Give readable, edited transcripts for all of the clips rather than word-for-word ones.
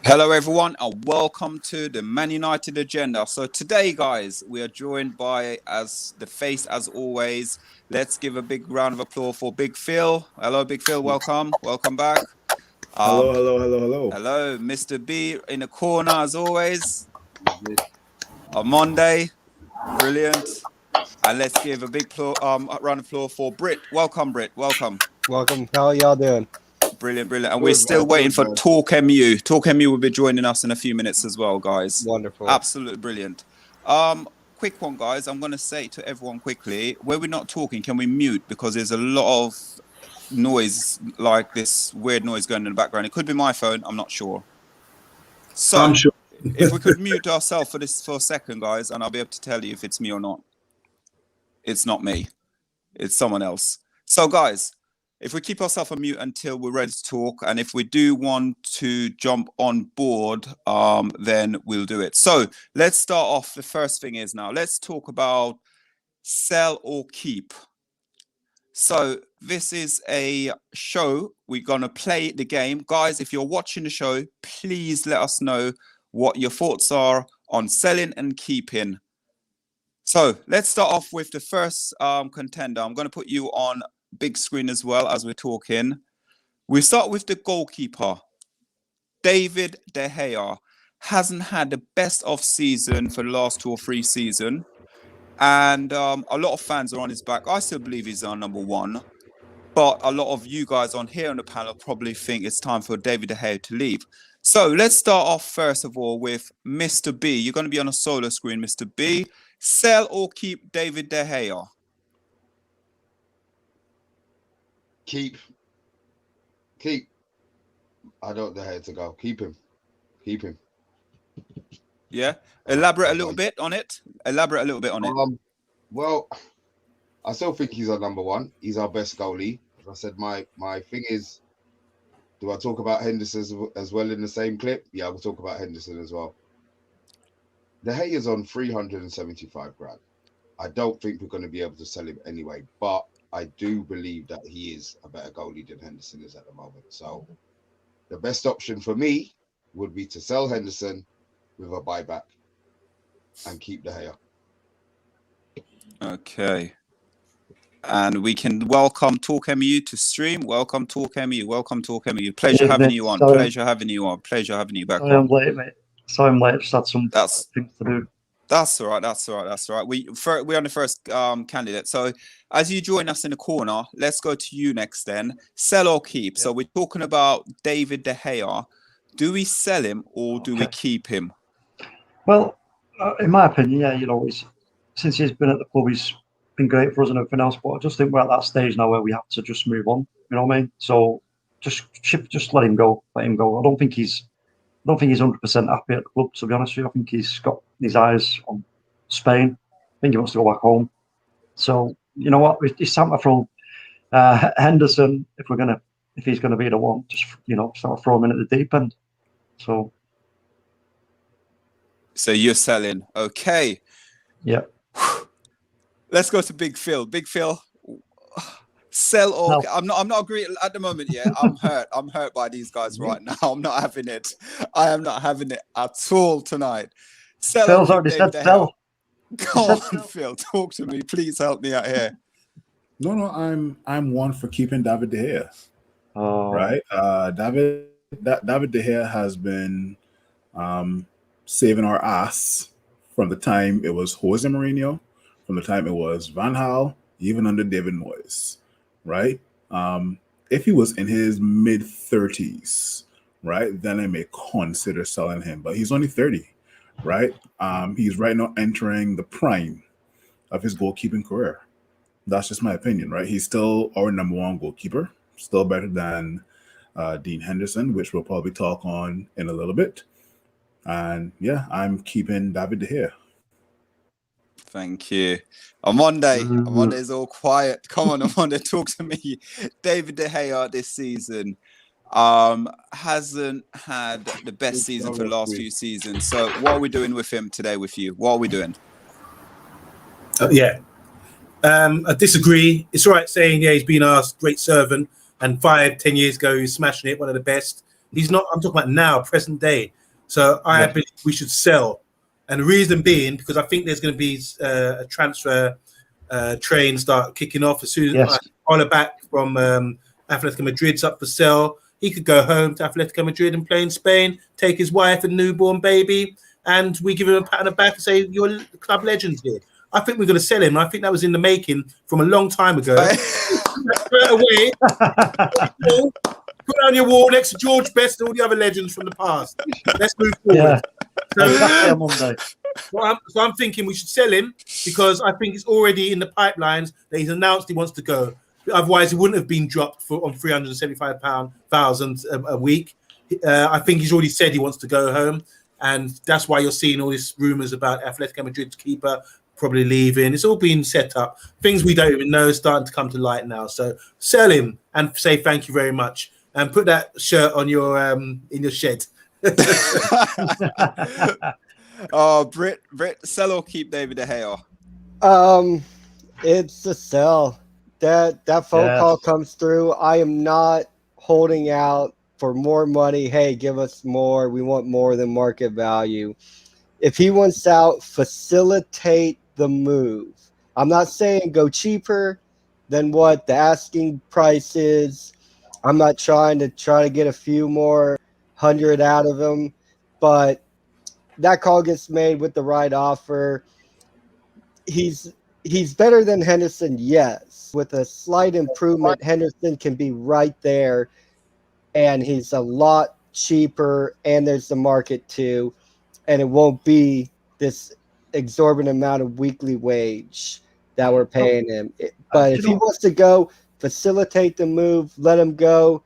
Hello everyone and welcome to the Man United Agenda. So today guys, we are joined by as the face as always. Let's give a big round of applause for Big Phil. Hello Big Phil, welcome back. Hello Mr. B in the corner as always. On Monday, brilliant. And let's give a big round of applause for Britt. Welcome Britt, welcome. How are y'all doing? Brilliant. And we're still waiting for Talk MU. Talk MU will be joining us in a few minutes as well, guys. Wonderful. Absolutely brilliant. Quick one, guys. I'm going to say to everyone quickly, where we're not talking, can we mute? Because there's a lot of noise, like this weird noise going in the background. It could be my phone. I'm not sure. So I'm sure. if we could mute ourselves for a second, guys, and I'll be able to tell you if it's me or not. It's not me. It's someone else. So, guys, if we keep ourselves on mute until we're ready to talk, and if we do want to jump on board, then we'll do it. So let's start off. The first thing is now, let's talk about sell or keep. So this is a show. We're going to play the game. Guys, if you're watching the show, please let us know what your thoughts are on selling and keeping. So let's start off with the first contender. I'm going to put you on big screen as well as we're talking. We start with the goalkeeper. David De Gea hasn't had the best of season for the last 2 or 3 seasons. And a lot of fans are on his back. I still believe he's our number one. But a lot of you guys on here on the panel probably think it's time for David De Gea to leave. So let's start off first of all with Mr. B. You're going to be on a solo screen, Mr. B. Sell or keep David De Gea? Keep. I don't know how to go. Keep him. Yeah. Elaborate a little bit on it. Well, I still think he's our number one. He's our best goalie. As I said, my thing is, do I talk about Henderson as well in the same clip? Yeah, I will talk about Henderson as well. De Gea is on 375 grand. I don't think we're going to be able to sell him anyway, but I do believe that he is a better goalie than Henderson is at the moment. So the best option for me would be to sell Henderson with a buyback and keep De Gea. Okay. And we can welcome Talk MU to stream. Welcome Talk MU. Pleasure having you on. Pleasure having you back on. I'm late, mate. Sorry I'm late. Just had some things to do. That's all right. We're on the first candidate. So as you join us in the corner, let's go to you next then. Sell or keep. Yeah. So we're talking about David De Gea. Do we sell him or do we keep him? Well, in my opinion, yeah, since he's been at the club, he's been great for us and everything else. But I just think we're at that stage now where we have to just move on. You know what I mean? So just let him go. I don't think he's 100% happy at the club, to be honest with you. I think he's got his eyes on Spain. I think he wants to go back home. So, you know what? It's time to throw Henderson, if he's going to be the one, just, sort of throw him in at the deep end. So you're selling. Okay. Yeah. Let's go to Big Phil. Big Phil, sell or no. I'm not agreeing at the moment. Yeah, I'm hurt by these guys right now. I'm not having it. I am not having it at all tonight. Sell. Phil's already said sell. Go on, Phil. Talk to me. Please help me out here. No, I'm one for keeping David De Gea. Oh. Right. David De Gea has been saving our ass from the time it was Jose Mourinho, from the time it was Van Gaal, even under David Moyes. Right? If he was in his mid-30s, right, then I may consider selling him. But he's only 30, right? He's right now entering the prime of his goalkeeping career. That's just my opinion, right? He's still our number one goalkeeper, still better than Dean Henderson, which we'll probably talk on in a little bit. And yeah, I'm keeping David De Gea. Thank you. On Monday's all quiet. Come on, Monday, talk to me. David De Gea this season hasn't had the best season for the last few seasons. So what are we doing with him today with you? What are we doing? I disagree. It's all right saying, he's been our great servant and 5-10 years ago, he was smashing it, one of the best. He's not. I'm talking about now, present day. So I believe we should sell, and the reason being because I think there's going to be a transfer train start kicking off as soon as Ola back from Atletico Madrid's up for sale. He could go home to Atletico Madrid and play in Spain, take his wife and newborn baby, and we give him a pat on the back and say, "You're a club legend here." I think we're going to sell him. I think that was in the making from a long time ago. Straight away, put on your wall next to George Best and all the other legends from the past. Let's move forward. So I'm thinking we should sell him because I think it's already in the pipelines that he's announced he wants to go. Otherwise, he wouldn't have been dropped on £375,000 a week. I think he's already said he wants to go home, and that's why you're seeing all these rumours about Atletico Madrid's keeper probably leaving. It's all been set up. Things we don't even know are starting to come to light now. So sell him and say thank you very much, and put that shirt on your in your shed. Oh, Brit, sell or keep David De Gea? It's a sell. That phone call comes through. I am not holding out for more money. Hey, give us more. We want more than market value. If he wants out, facilitate the move. I'm not saying go cheaper than what the asking price is. I'm not trying to get a few more hundred out of him, but that call gets made with the right offer. He's better than Henderson, yes. With a slight improvement, Henderson can be right there, and he's a lot cheaper, and there's the market too, and it won't be this exorbitant amount of weekly wage that we're paying him. But if he wants to go, facilitate the move, let him go.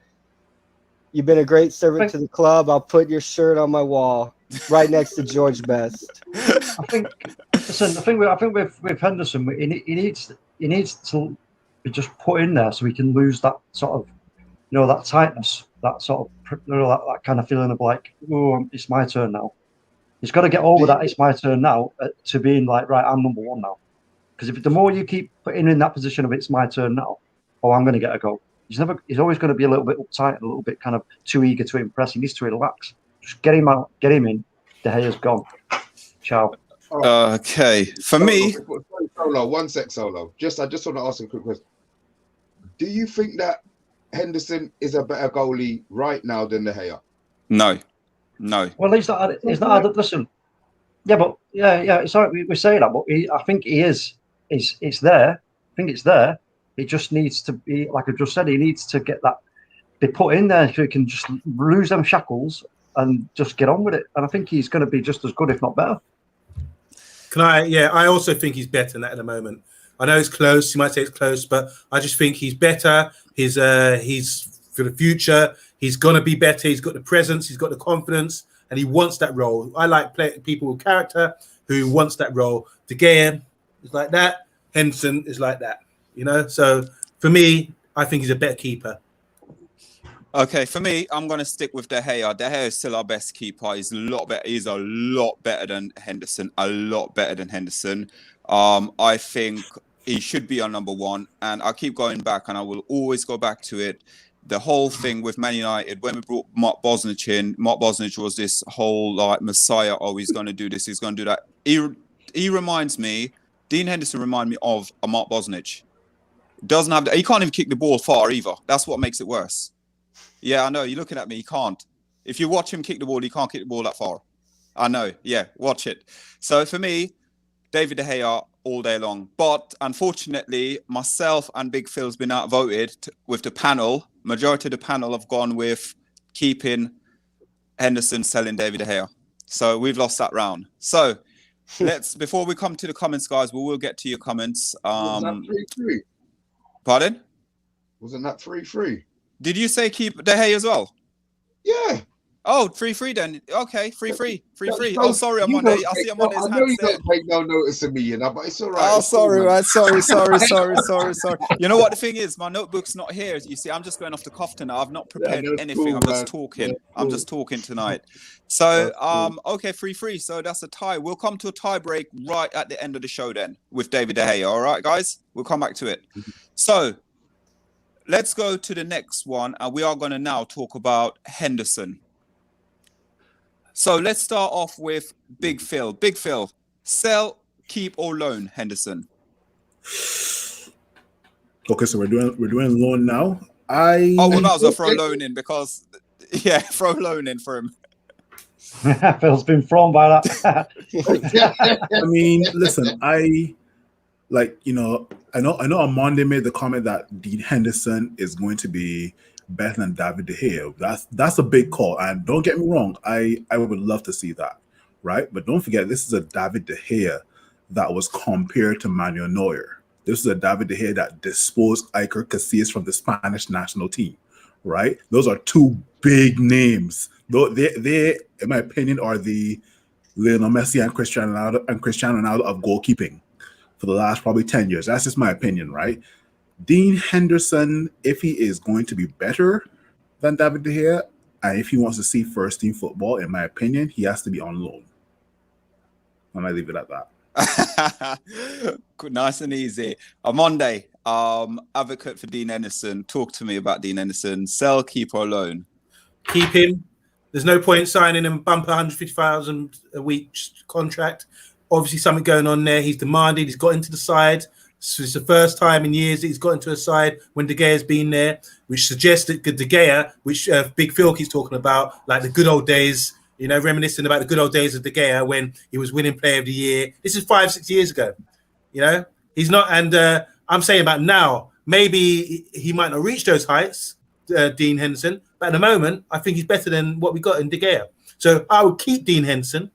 You've been a great servant to the club. I'll put your shirt on my wall right next to George Best. I think with Henderson, he needs to be just put in there so he can lose that sort of, that tightness, that sort of, that kind of feeling of like, oh, it's my turn now. He's got to get over that. It's my turn now to being like, right, I'm number one now. Because if the more you keep putting in that position of it's my turn now, oh, I'm going to get a goal. He's always going to be a little bit uptight, a little bit kind of too eager to impress. He needs to relax. Just get him out, get him in. De Gea's gone. Ciao. Okay, for me, Solo, one sec, Solo. I just want to ask a quick question. Do you think that Henderson is a better goalie right now than De Gea? No. Well, he's not. Listen. Yeah, but it's all right. We say that, but I think he is. It's there. I think it's there. It just needs to be, like I just said, he needs to be put in there so he can just lose them shackles and just get on with it. And I think he's going to be just as good, if not better. I also think he's better than that at the moment. I know it's close. You might say it's close, but I just think he's better. He's for the future. He's going to be better. He's got the presence. He's got the confidence, and he wants that role. I like people with character who wants that role. De Gea is like that. Henderson is like that. So for me, I think he's a better keeper. Okay, for me, I'm going to stick with De Gea. De Gea is still our best keeper. He's a lot better. He's a lot better than Henderson. I think he should be our number one. And I keep going back, and I will always go back to it. The whole thing with Man United, when we brought Mark Bosnich in, Mark Bosnich was this whole messiah. Oh, he's going to do this. He's going to do that. He reminds me, Dean Henderson reminds me of a Mark Bosnich. Doesn't have he can't even kick the ball far either. That's what makes it worse. Yeah, I know. You're looking at me. He can't. If you watch him kick the ball, he can't kick the ball that far. I know. Yeah, watch it. So for me, David De Gea all day long. But unfortunately, myself and Big Phil's been outvoted with the panel. Majority of the panel have gone with keeping Henderson, selling David De Gea. So we've lost that round. So before we come to the comments, guys, we will get to your comments. Pardon? Wasn't that 3-3? Did you say keep De Gea as well? Yeah. Oh, 3-3 then. Okay, 3-3. Oh, sorry, I'm on there. I see I'm on his hands. I know you don't take no notice of me, but it's all right. Oh, sorry, man. Sorry. You know what the thing is? My notebook's not here. You see, I'm just going off the cuff tonight. I've not prepared anything. I'm just talking. I'm just talking tonight. So, okay, 3-3. So that's a tie. We'll come to a tie break right at the end of the show then with David De Gea. All right, guys? We'll come back to it. So, let's go to the next one, and we are going to now talk about Henderson. So let's start off with Big Phil. Big Phil, sell, keep, or loan Henderson? Okay, so we're doing loan now. We might as well throw loan in because, yeah, throw loan in for him. Phil's been thrown by that. I mean, listen, I know on Monday made the comment that Dean Henderson is going to be better than David De Gea. That's a big call, and don't get me wrong, I would love to see that, right? But don't forget, this is a David De Gea that was compared to Manuel Neuer. This is a David De Gea that disposed Iker Casillas from the Spanish national team, right? Those are two big names. Though they, in my opinion, are the Lionel Messi and Cristiano Ronaldo of goalkeeping for the last probably 10 years. That's just my opinion, right? Dean Henderson, if he is going to be better than David De Gea, and if he wants to see first team football, in my opinion, he has to be on loan. And I leave it at that. Nice and easy. Monday, advocate for Dean Henderson. Talk to me about Dean Henderson. Sell, keep, or loan? Keep him. There's no point signing him bumper 150,000 a week contract. Obviously, something going on there. He's demanded. He's got into the side. So it's the first time in years that he's got into a side when De Gea's been there, which suggests that De Gea, which Big Phil keeps talking about, like the good old days. You know, reminiscing about the good old days of De Gea when he was winning Player of the Year. This is 5-6 years ago. You know, he's not. And I'm saying about now, maybe he might not reach those heights, Dean Henderson. But at the moment, I think he's better than what we got in De Gea. So I would keep Dean Henderson.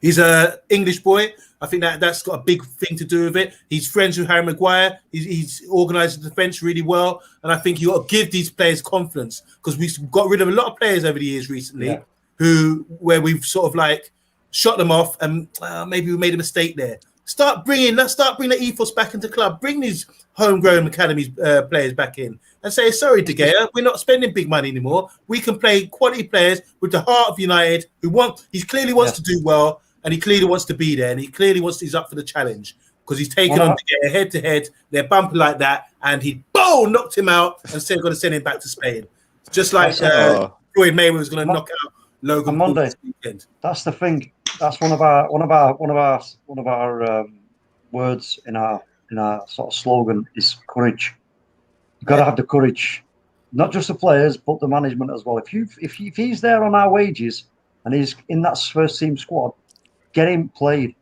He's an English boy. I think that's got a big thing to do with it. He's friends with Harry Maguire. He's organised the defence really well. And I think you got to give these players confidence because we've got rid of a lot of players over the years recently where we've sort of like shot them off and maybe we made a mistake there. Let's start bringing the ethos back into club. Bring these homegrown academies players back in and say, sorry, De Gea, we're not spending big money anymore. We can play quality players with the heart of United he clearly wants to do well. And he clearly wants to be there, and he clearly he's up for the challenge because he's taken on De Gea head to head. They're bumping like that, and he knocked him out and said, "Going to send him back to Spain." Just like Floyd Mayweather was going to knock out Logan Paul this weekend. That's the thing. That's one of our words in our sort of slogan is courage. You've got to have the courage, not just the players but the management as well. If he's there on our wages and he's in that first team squad. Get him played.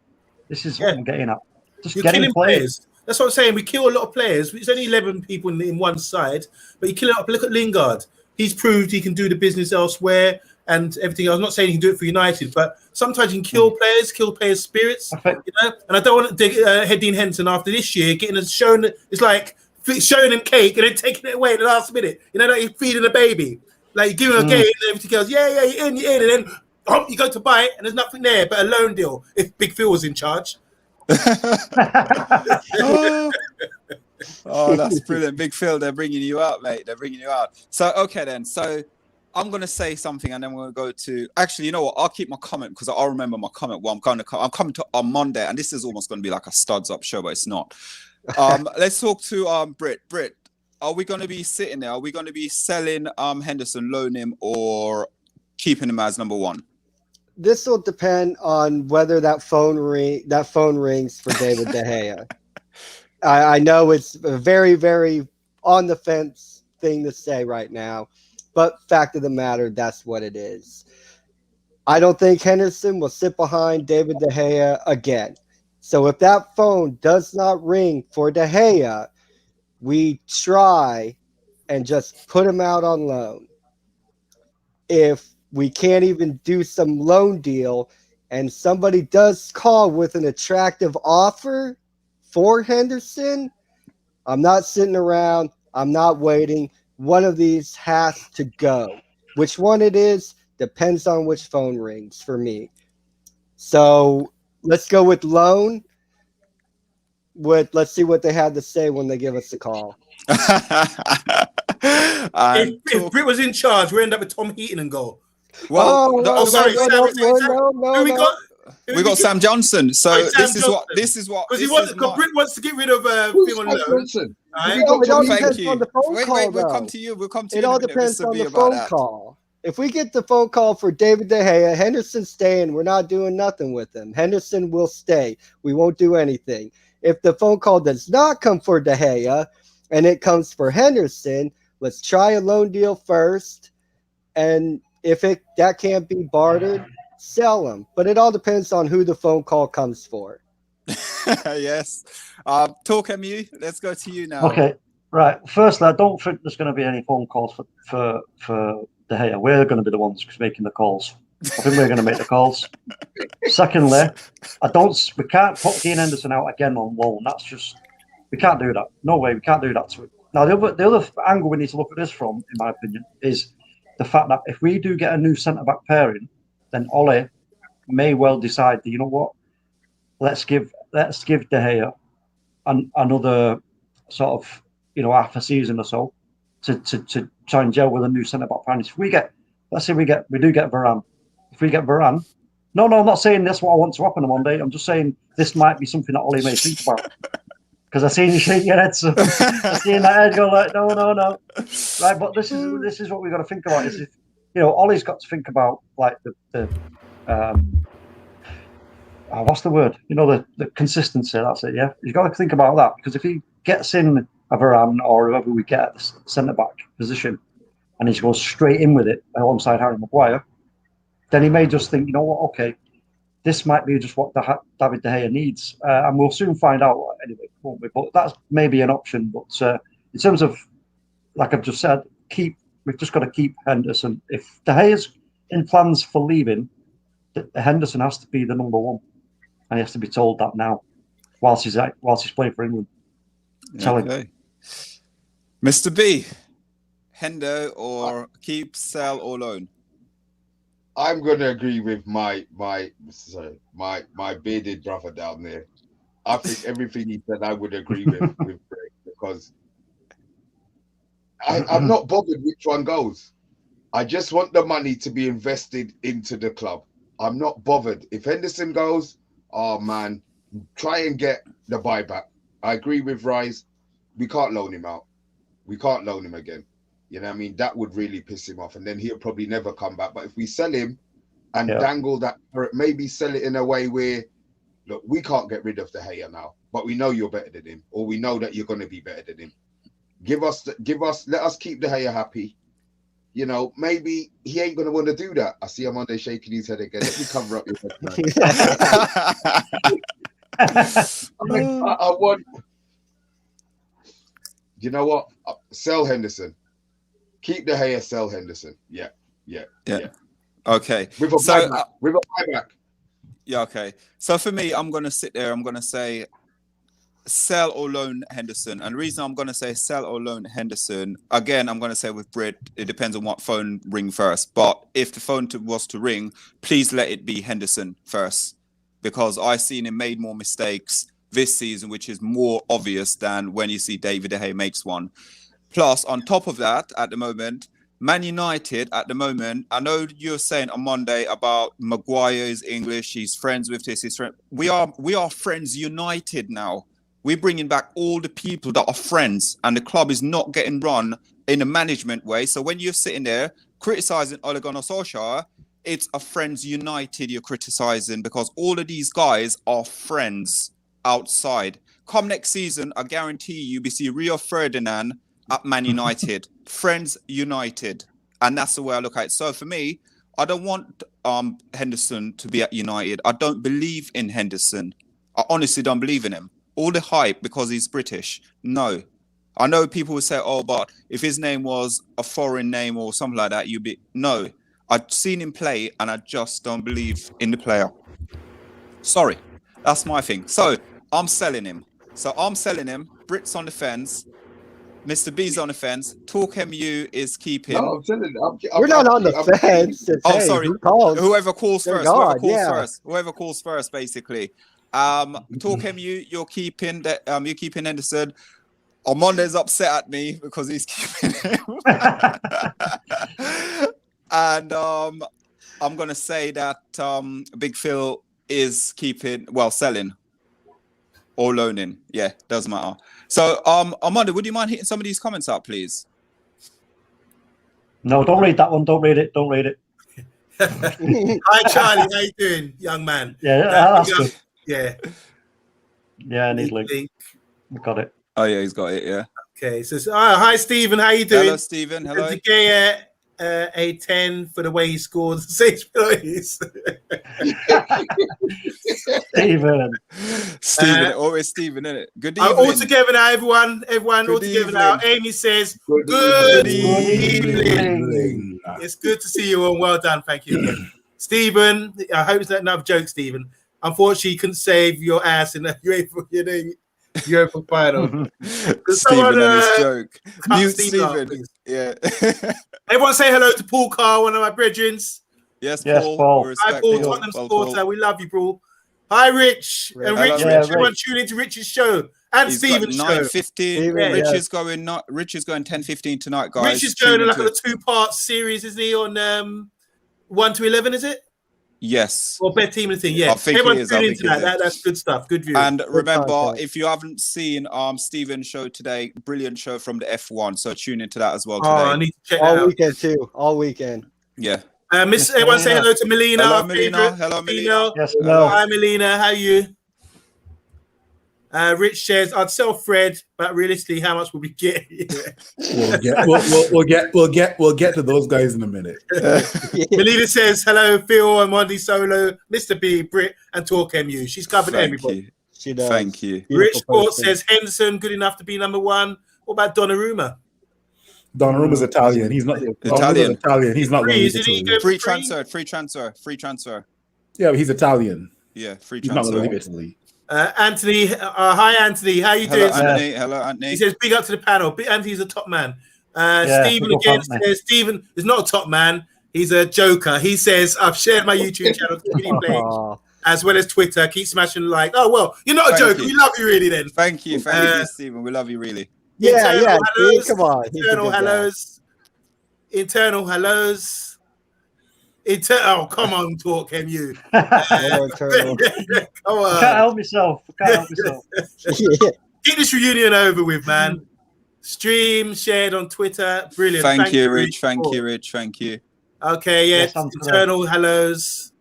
This is what I'm getting at. Just get him played. Players. That's what I'm saying. We kill a lot of players. It's only 11 people in one side, but you kill it up. Look at Lingard. He's proved he can do the business elsewhere and everything. I was not saying he can do it for United, but sometimes you can kill players' spirits. You know. And I don't want to head Dean Henderson after this year getting us shown. It's like showing him cake and then taking it away at the last minute. You know, like you're feeding a baby. Like you're giving him a cake and everything goes, yeah, you're in, and then. You go to buy it and there's nothing there but a loan deal if Big Phil was in charge. Oh, that's brilliant. Big Phil, they're bringing you out, mate. They're bringing you out. So, okay then. So I'm going to say something and then we're going to go to... Actually, you know what? I'll keep my comment because I'll remember my comment. Well, I'm coming to on Monday and this is almost going to be like a studs up show, but it's not. Let's talk to Britt. Britt, are we going to be sitting there? Are we going to be selling Henderson, loan him or keeping him as number one? This will depend on whether that phone rings for David De Gea. I know it's a very, very on the fence thing to say right now, but fact of the matter, that's what it is. I don't think Henderson will sit behind David De Gea again. So if that phone does not ring for De Gea, we try and just put him out on loan. If we can't even do some loan deal and somebody does call with an attractive offer for Henderson, I'm not sitting around. I'm not waiting. One of these has to go. Which one it is depends on which phone rings for me. So let's go with loan. Let's see what they had to say when they give us the call. If Britt was in charge, we end up with Tom Heaton and goal. Well, we got Sam Johnson. So this is what because Britt wants to get rid of Phil on loan. right? No, it all Thank depends you. on the phone Wait, call, we'll come though. to you. We'll come to you It in a all minute, depends Mr. on B, the about phone that. call. If we get the phone call for David De Gea, Henderson's staying. We're not doing nothing with him. Henderson will stay. We won't do anything. If the phone call does not come for De Gea and it comes for Henderson, let's try a loan deal first. And if that can't be bartered, sell him. But it all depends on who the phone call comes for. Yes. Talk MU. Let's go to you now. Okay, right. Firstly, I don't think there's going to be any phone calls for De Gea. We're going to be the ones making the calls. I think we're going to make the calls. Secondly, we can't put Dean Henderson out again on loan. That's just, we can't do that. No way, we can't do that to him. Now, the other angle we need to look at this from, in my opinion, is the fact that if we do get a new centre-back pairing, then Ole may well decide that, you know what, let's give De Gea another sort of, half a season or so to try and gel with a new centre-back pairing. If we get, let's say we do get Varane. If we get Varane, no, I'm not saying that's what I want to happen on Monday. I'm just saying this might be something that Ole may think about. Because I seen you shake your head, so I seen that head go like, no. Right, but this is what we've got to think about. Is if Ole's got to think about like the what's the word? The consistency. That's it. Yeah, you've got to think about that because if he gets in a Varane or whoever we get at the centre back position, and he goes straight in with it alongside Harry Maguire, then he may just think, you know what? Okay, this might be just what David De Gea needs, and we'll soon find out anyway, won't we? But that's maybe an option. But in terms of, like I've just said, we've just got to keep Henderson. If De Gea's in plans for leaving, Henderson has to be the number one, and he has to be told that now, whilst he's playing for England. Okay. Mr. B, Hendo or keep, sell or loan? I'm going to agree with my bearded brother down there. I think everything he said I would agree with Greg, because I'm not bothered which one goes. I just want the money to be invested into the club. I'm not bothered. If Henderson goes, oh man, try and get the buyback. I agree with Rise. We can't loan him out. We can't loan him again. You know what I mean? That would really piss him off. And then he'll probably never come back. But if we sell him and dangle that, or maybe sell it in a way where, look, we can't get rid of De Gea now, but we know you're better than him, or we know that you're going to be better than him. Let us keep De Gea happy. Maybe he ain't going to want to do that. I see him on there shaking his head again. Let me cover up your head, man. I want, you know what? Sell Henderson. Keep De Gea, sell Henderson. Yeah. Okay. With a buyback. Yeah, okay. So for me, I'm going to sit there. I'm going to say sell or loan Henderson. And the reason I'm going to say sell or loan Henderson, again, I'm going to say with Brit, it depends on what phone ring first. But if the phone was to ring, please let it be Henderson first. Because I've seen him made more mistakes this season, which is more obvious than when you see David De Gea makes one. Plus, on top of that, at the moment, Man United, at the moment, I know you're saying on Monday about Maguire is English, he's friends with this, he's friend. We are friends united now. We're bringing back all the people that are friends, and the club is not getting run in a management way. So when you're sitting there criticizing Ole Gunnar Solskjaer, it's a friends united you're criticizing, because all of these guys are friends outside. Come next season, I guarantee you we see Rio Ferdinand at Man United. Friends united. And that's the way I look at it. So for me, I don't want Henderson to be at United. I don't believe in Henderson. I honestly don't believe in him. All the hype because he's British. No. I know people would say, oh, but if his name was a foreign name or something like that, you'd be... No. I've seen him play and I just don't believe in the player. Sorry. That's my thing. So I'm selling him. Brit's on the fence. Mr. B's on the fence. Talk MU is keeping. No, I'm telling you. We're not on the fence. Sorry. Whoever calls first. Whoever calls first, basically. Talk MU, you're keeping that. You're keeping Henderson. Armando's upset at me because he's keeping him. And I'm gonna say that Big Phil is selling. or loan in. Yeah, doesn't matter. So, Armando, would you mind hitting some of these comments out, please? No, don't read that one. Don't read it. Don't read it. Hi, Charlie. How you doing, young man? Yeah, that's good. Yeah. Yeah, I need link. We got it. Oh yeah, he's got it. Yeah. Okay. So, hi, Stephen. How you doing? Hello, Stephen. Hello. A 10 for the way he scored 6 penalties. Stephen. Always Stephen, isn't it? Good All evening. together now, everyone. Everyone all together now. Amy says, good evening. It's good to see you all. Well done. Thank you. Stephen, I hope it's not another joke, Stephen. Unfortunately, you couldn't save your ass in the UEFA final. Stephen and his joke. Mute Stephen. Stephen. Yeah. Everyone say hello to Paul Carr, one of my brethren. Yes, Paul. Paul. Hi, Paul, Tottenham supporter. We love you, Paul. Hi, Rich. And Rich, everyone tune into Rich's show and Stephen's show. 9:15. Rich is going 10:15 tonight, guys. Rich is going on like a 2-part series, isn't he? On 1 to 11, is it? Yes. Or bet team and thing. Yeah. I think everyone it is. tune into that. That's good stuff. Good view. And remember, if you haven't seen Stephen's show today, brilliant show from the F1. So tune into that as well today. I need to check that all weekend too. All weekend. Yeah. Everyone say hello to Melina. Hello, Melina. Hello, Melina. Yes, hello. Hi, Melina. How are you? Rich says, "I'd sell Fred, but realistically, how much will we get?" We'll get to those guys in a minute. Melina says, "Hello, Phil and Monty Solo, Mr. B, Brit, and Talk MU." She's covered everybody. She does. Thank you. Rich Sports says Henderson good enough to be number 1. What about Donnarumma? Donnaruma's Italian. He's not Italian. He's not Free transfer. Yeah, but he's Italian. Yeah, free He's transfer. not going to Italy. Anthony, hi Anthony, how you doing? Hello, Anthony. He says, "Big up to the panel." Anthony's a top man. Stephen again says, "Stephen is not a top man. He's a joker." He says, "I've shared my YouTube channel to Kitty Page as well as Twitter. Keep smashing the like." Oh well, you're not a joker. We love you really. Then thank you, Stephen. We love you really. Yeah. Hellos, Come on. Internal hellos. Oh, come on, Talk MU. Come on. Can't help myself. Get this reunion over with, man. Stream shared on Twitter. Brilliant. Thank you, Rich. Thank you, Rich. Thank you. Okay, yes. Internal hellos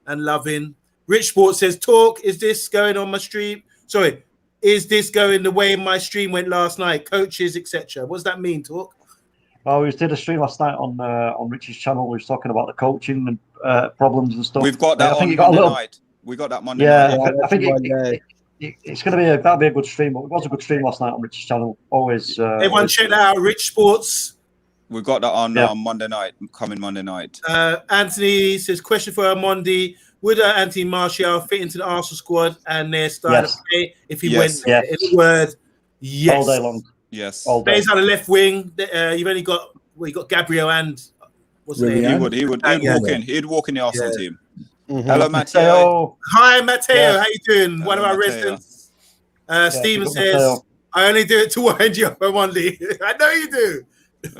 and loving. Rich Sports says, "Talk, is this going on my stream? Sorry, is this going the way my stream went last night? Coaches, etc." What does that mean, Talk? Well, we did a stream last night on Rich's channel. We was talking about the coaching and problems and stuff. We've got that on Monday night. We got that Monday night. Yeah, I think it's going to be that'll be a good stream. It was a good stream last night on Rich's channel. Always. Everyone check that out. Rich Sports. We got that on Monday night. Coming Monday night. Anthony says, "Question for Armandi: would Anthony Martial fit into the Arsenal squad and their style of play if he went there?" In a word, yes. All day long. Yes. Plays on the left wing. You've only got Gabriel and what's his name? He would walk in. He'd walk in the Arsenal team. Mm-hmm. Hello, Matteo. Hi, Matteo. How you doing? One of our residents. Steven says, "I only do it to wind you up on Monday." I know you do.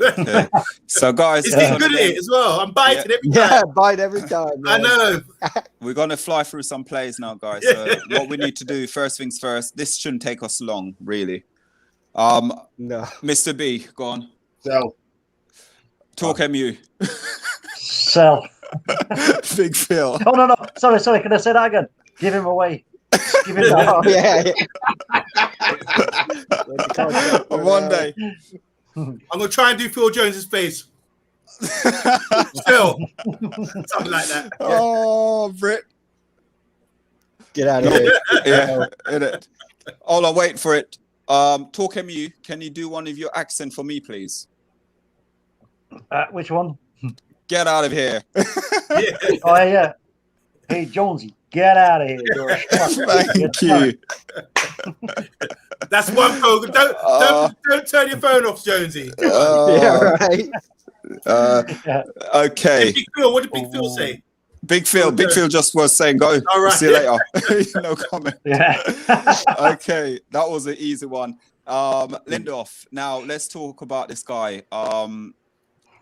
Okay. So, guys, he's been good at it as well. I'm biting every time. Yeah, bite every time. I Man. know. We're gonna fly through some plays now, guys. So what we need to do, first things first. This shouldn't take us long, really. No. Mr. B, go on. Sell. Talk MU. Sell. Big Phil. Oh no. Sorry. Can I say that again? Give him away. Give him away. Oh, yeah. One day. I'm gonna try and do Phil Jones's face. Phil. Something like that. Oh, Brit. Get out of here. Yeah, in it. Hold on, wait for it. Talk MU, can you do one of your accent for me, please? Which one? Get out of here. Oh yeah. Hey Jonesy, get out of here. Thank you. That's one program. Don't turn your phone off, Jonesy. Yeah, right. Okay. Big Phil, what did Big Phil say? Big Phil just was saying, "Go. All right. See you later." No comment. Yeah. Okay, that was an easy one. Lindelof. Now let's talk about this guy. I'm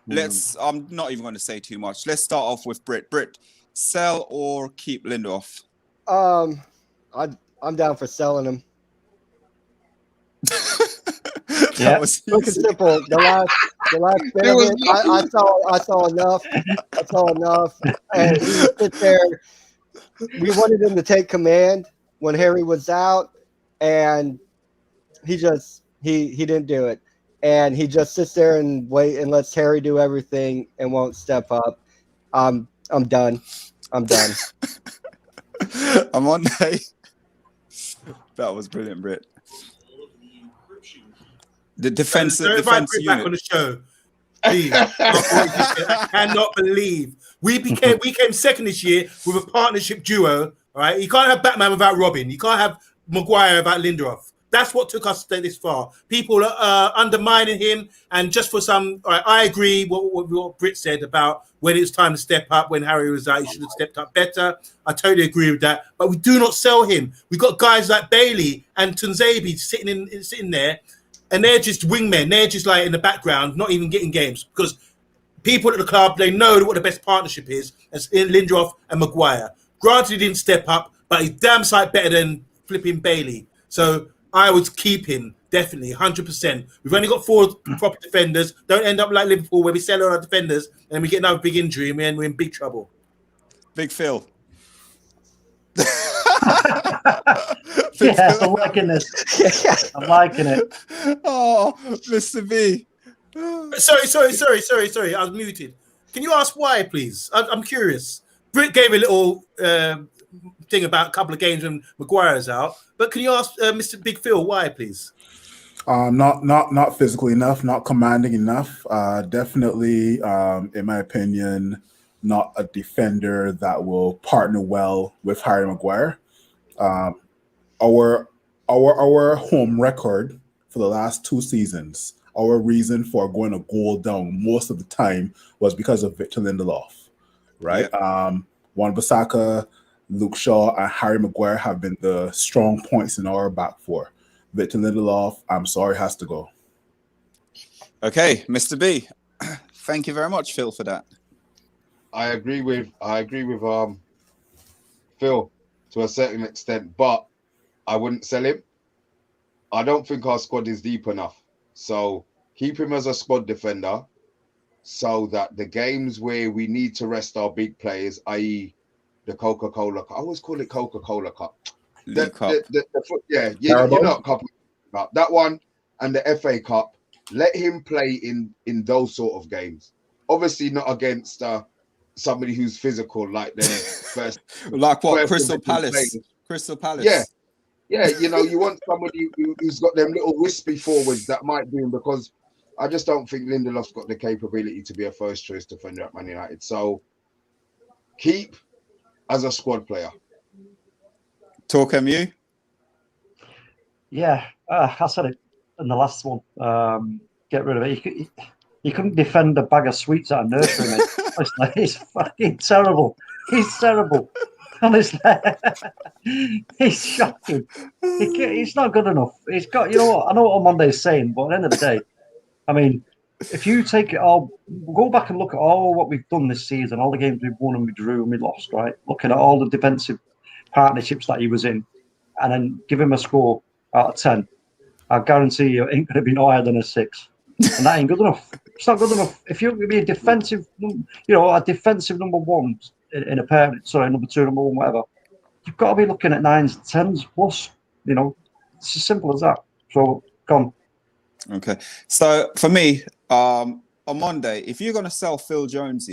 not even going to say too much. Let's start off with Brit. Brit, sell or keep Lindelof? I'm down for selling him. Yeah. Look and simple. The last bit of it, I saw enough. I saw enough. And he would sit there. We wanted him to take command when Harry was out, and he didn't do it. And he just sits there and wait and lets Harry do everything and won't step up. I'm done. I'm done. I'm on day. That was brilliant, Britt. The defense Brit unit. back on the show. Please. I cannot believe we came second this year with a partnership duo. All right, you can't have Batman without Robin. You can't have Maguire without Lindelof. That's what took us this far. People are undermining him, and just for some, I agree what Britt said about when it's time to step up. When Harry was out, he should have stepped up better. I totally agree with that. But we do not sell him. We got guys like Bailey and Tunzabi sitting there, and they're just wingmen. They're just like in the background, not even getting games because people at the club, they know what the best partnership is. It's Lindelof and Maguire. Granted, he didn't step up, but he's damn sight better than flipping Bailey. So I would keep him, definitely, 100%. We've only got 4 proper defenders. Don't end up like Liverpool where we sell all our defenders and we get another big injury and we're in big trouble. Big Phil. Yeah, I'm liking this. I'm liking it. Oh, Mr. B. Sorry. I was muted. Can you ask why, please? I'm curious. Britt gave a little thing about a couple of games when Maguire's out, but can you ask Mr. Big Phil why, please? Not physically enough, not commanding enough. Definitely, in my opinion, not a defender that will partner well with Harry Maguire. Our home record for the last 2 seasons, our reason for going a goal down most of the time was because of Victor Lindelof, right? Yeah. Wan-Bissaka, Luke Shaw, and Harry Maguire have been the strong points in our back four. Victor Lindelof, I'm sorry, has to go. Okay, Mr. B. Thank you very much, Phil, for that. I agree with Phil to a certain extent, but I wouldn't sell him. I don't think our squad is deep enough. So keep him as a squad defender so that the games where we need to rest our big players, i.e. the Coca-Cola Cup. I always call it Coca-Cola Cup. You know what cup about that one and the FA Cup. Let him play in those sort of games. Obviously not against somebody who's physical like them first. Like what? Crystal Palace. Crystal Palace. Yeah, you know, you want somebody who's got them little wispy forwards that might do him, because I just don't think Lindelof's got the capability to be a first choice defender at Man United. So keep as a squad player. Talk MU. Yeah, I said it in the last one. Get rid of it. You couldn't defend a bag of sweets at a nursery, mate. Honestly, he's fucking terrible. He's terrible. Honestly, he's shocking. He's not good enough. He's got, you know what? I know what Monday's saying, but at the end of the day, I mean, if you take it all, go back and look at all what we've done this season, all the games we've won and we drew and we lost, right? Looking at all the defensive partnerships that he was in, and then give him a score out of 10. I guarantee you, it ain't going to be no higher than a 6. And that ain't good enough. It's not good enough. If you're going to be a defensive, a defensive number 1 in a pair, number 2, number 1, whatever, you've got to be looking at 9s, 10s plus. You know, it's as simple as that. So, gone. Okay. So for me, on Monday, if you're going to sell Phil Jones,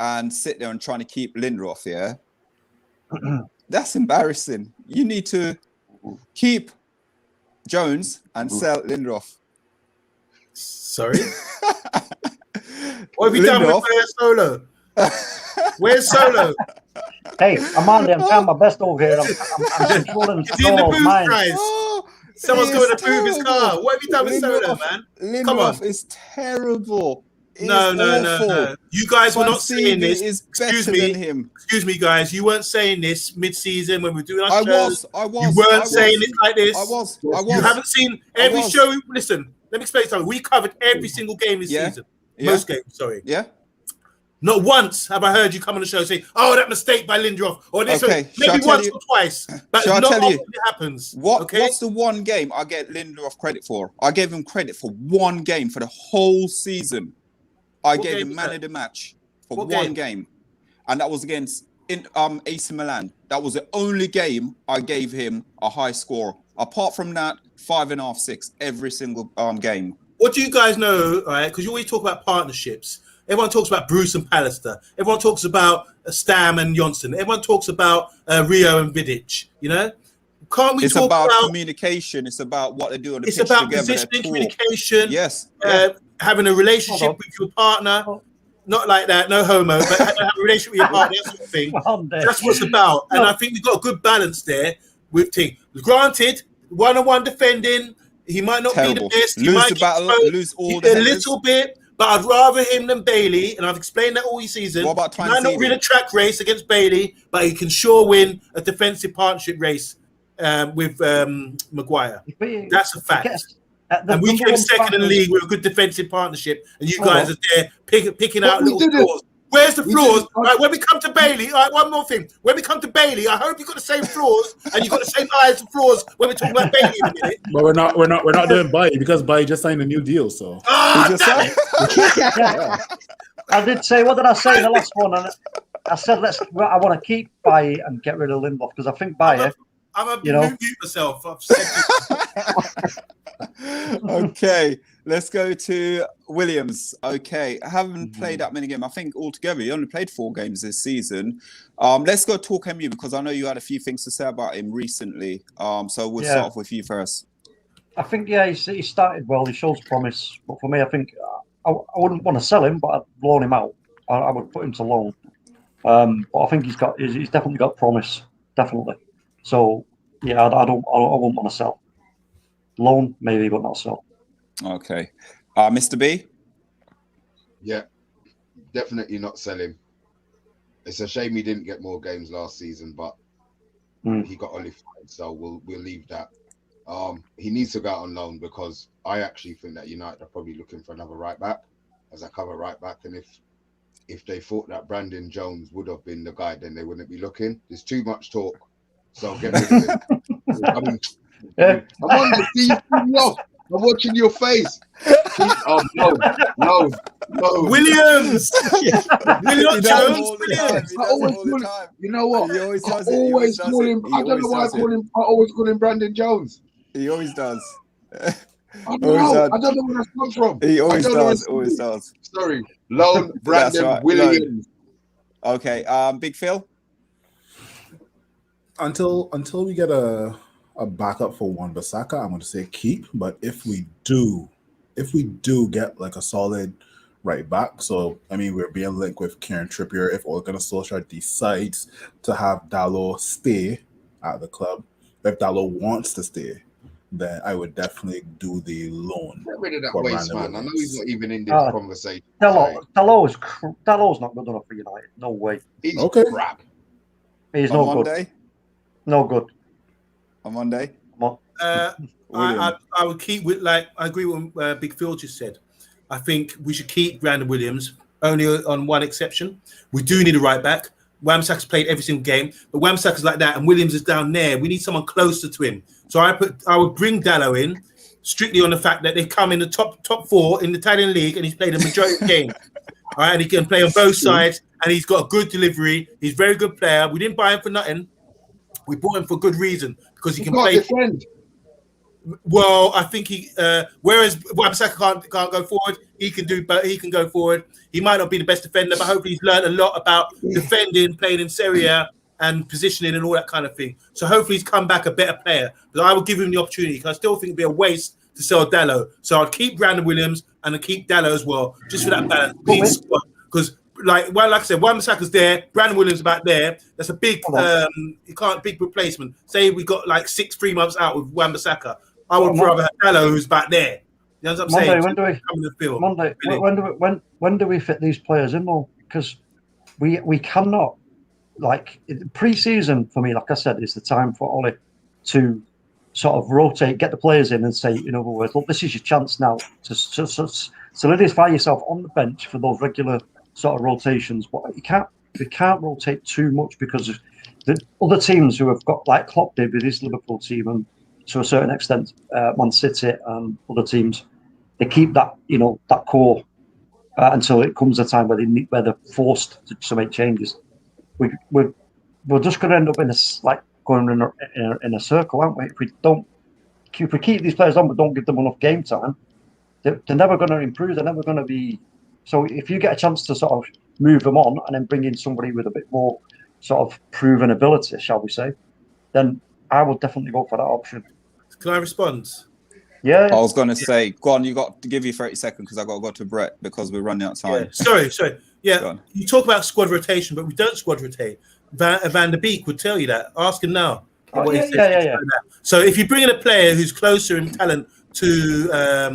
and sit there and trying to keep Lindelof, that's embarrassing. You need to keep Jones and sell Lindelof. Sorry? What have you done with Solo? Where's Solo? Hey, I'm trying my best over here. I'm controlling the in the booth, guys. Oh, someone's going to move his car. What have you done with Solo, man? Lindelof is terrible. No. You guys were not saying this. Excuse me, guys. You weren't saying this mid-season when we were doing our shows. I was. You weren't saying it like this. I was. You haven't seen every show. Listen, let me explain something. We covered every single game this season. Most games, sorry. Yeah. Not once have I heard you come on the show say, "Oh, that mistake by Lindelof," or this. Okay, shall I Maybe tell once you- or twice, but shall I it's not tell you often it happens. What's the one game I get Lindelof credit for? I gave him credit for one game for the whole season. I What gave game him was man that? of the match for What one game, and that was against AC Milan. That was the only game I gave him a high score. Apart from that, 5.5, 6 every single game. What do you guys know, right? Because you always talk about partnerships. Everyone talks about Bruce and Pallister. Everyone talks about Stam and Johnson. Everyone talks about Rio and Vidic. You know, can't we It's talk about about? communication. It's about what they do on the It's pitch about together. positioning, communication. Yes. Having a relationship with your partner. Not like that, no homo, but have a relationship with your partner, that sort of thing. That's what it's about. And I think we've got a good balance there with Ting. Granted, one-on-one defending, he might not be the best. He Lose might the battle, lose all a the headers. little bit, but I'd rather him than Bailey, and I've explained that all season. What about He might not Twanzini? win a track race against Bailey, but he can sure win a defensive partnership race with Maguire. That's a fact. And we came second in the league with a good defensive partnership, and you guys are there picking out little flaws. Where's the flaws? Right, when we come to Bailey, all right, one more thing. When we come to Bailey, I hope you've got the same flaws and you've got the same eyes and flaws when we're talking about Bailey in a minute. But we're not doing Bailly because Bailly just signed a new deal. So damn it. I did say, what did I say in the last one? And I said, I want to keep Bailly and get rid of Lindelof because I think Bailly. I'm a mute myself. I've said Okay, let's go to Williams. Okay, I haven't played that many games. I think altogether he only played 4 games this season. Let's go talk MU because I know you had a few things to say about him recently. So we'll start off with you first. I think he started well. He shows promise, but for me, I think I wouldn't want to sell him, but I'd loan him out. I would put him to loan. But I think he's definitely got promise, definitely. So yeah, I wouldn't want to sell. Loan maybe, but not sell. Okay, Mr. B. Yeah, definitely not sell him. It's a shame he didn't get more games last season, but he got only 5, so we'll leave that. He needs to go out on loan because I actually think that United are probably looking for another right back as a cover right back, and if they thought that Brandon Jones would have been the guy, then they wouldn't be looking. There's too much talk, so get rid of him. I'm on the TV. I'm watching your face. Oh no. Williams. Williams Jones. Williams. I always call him. You know what? I always call him. I don't know why I call him. I always call him Brandon Jones. He always does. I don't know where that's come from. He always does. Sorry, loan Brandon right. Williams. Okay, Big Phil. Until we get a backup for Wan-Bissaka, I'm going to say keep. But if we do get like a solid right back, so I mean we're being linked with Kieran Trippier. If Ole Gunnar Solskjaer decides to have Dalot stay at the club, if Dalot wants to stay, then I would definitely do the loan. Get rid of that waste man. I know he's not even in this conversation. Dalot's not good enough for United. No way. He's crap. He's no good. No good. On Monday. I would keep with I agree with what Big Phil just said. I think we should keep Brandon Williams, only on one exception. We do need a right back. Wan-Bissaka's played every single game, but Wan-Bissaka's like that, and Williams is down there. We need someone closer to him. So I would bring Dalot in strictly on the fact that they come in the top 4 in the Italian league, and he's played a majority of games. All right, and he can play on both sides, and he's got a good delivery. He's a very good player. We didn't buy him for nothing. We bought him for good reason because he can play. Defend. Well, I think whereas Wan-Bissaka can't go forward, he can go forward. He might not be the best defender, but hopefully he's learned a lot about defending, playing in Serie A and positioning and all that kind of thing. So hopefully he's come back a better player. But I will give him the opportunity because I still think it'd be a waste to sell Dalot. So I'd keep Brandon Williams and I'd keep Dalot as well, just for that balance. Because like I said, Wan-Bissaka's there, Brandon Williams about there. That's a big big replacement. Say we got like 3 months out with Wan-Bissaka. I would rather have Dalot who's back there. You know what I'm saying? When do we fit these players in though? Because we cannot, like, pre-season for me, like I said, is the time for Ole to sort of rotate, get the players in and say, in other words, look, this is your chance now to solidify yourself on the bench for those regular sort of rotations, but you can't rotate too much because of the other teams who have got, like Klopp did with his Liverpool team, and to a certain extent, Man City and other teams, they keep that that core until it comes a time where they're forced to make changes. We're just going to end up going in a circle, aren't we? If we keep these players on but don't give them enough game time, they're never going to improve. They're never going to be. So if you get a chance to sort of move them on and then bring in somebody with a bit more sort of proven ability, shall we say, then I would definitely go for that option. Can I respond? Yeah. I was going to say, go on, you got to give you 30 seconds because I got to go to Brett because we're running out of time. Yeah. Sorry. Yeah, you talk about squad rotation, but we don't squad rotate. Van der Beek would tell you that. Ask him now. Yeah. So if you bring in a player who's closer in talent to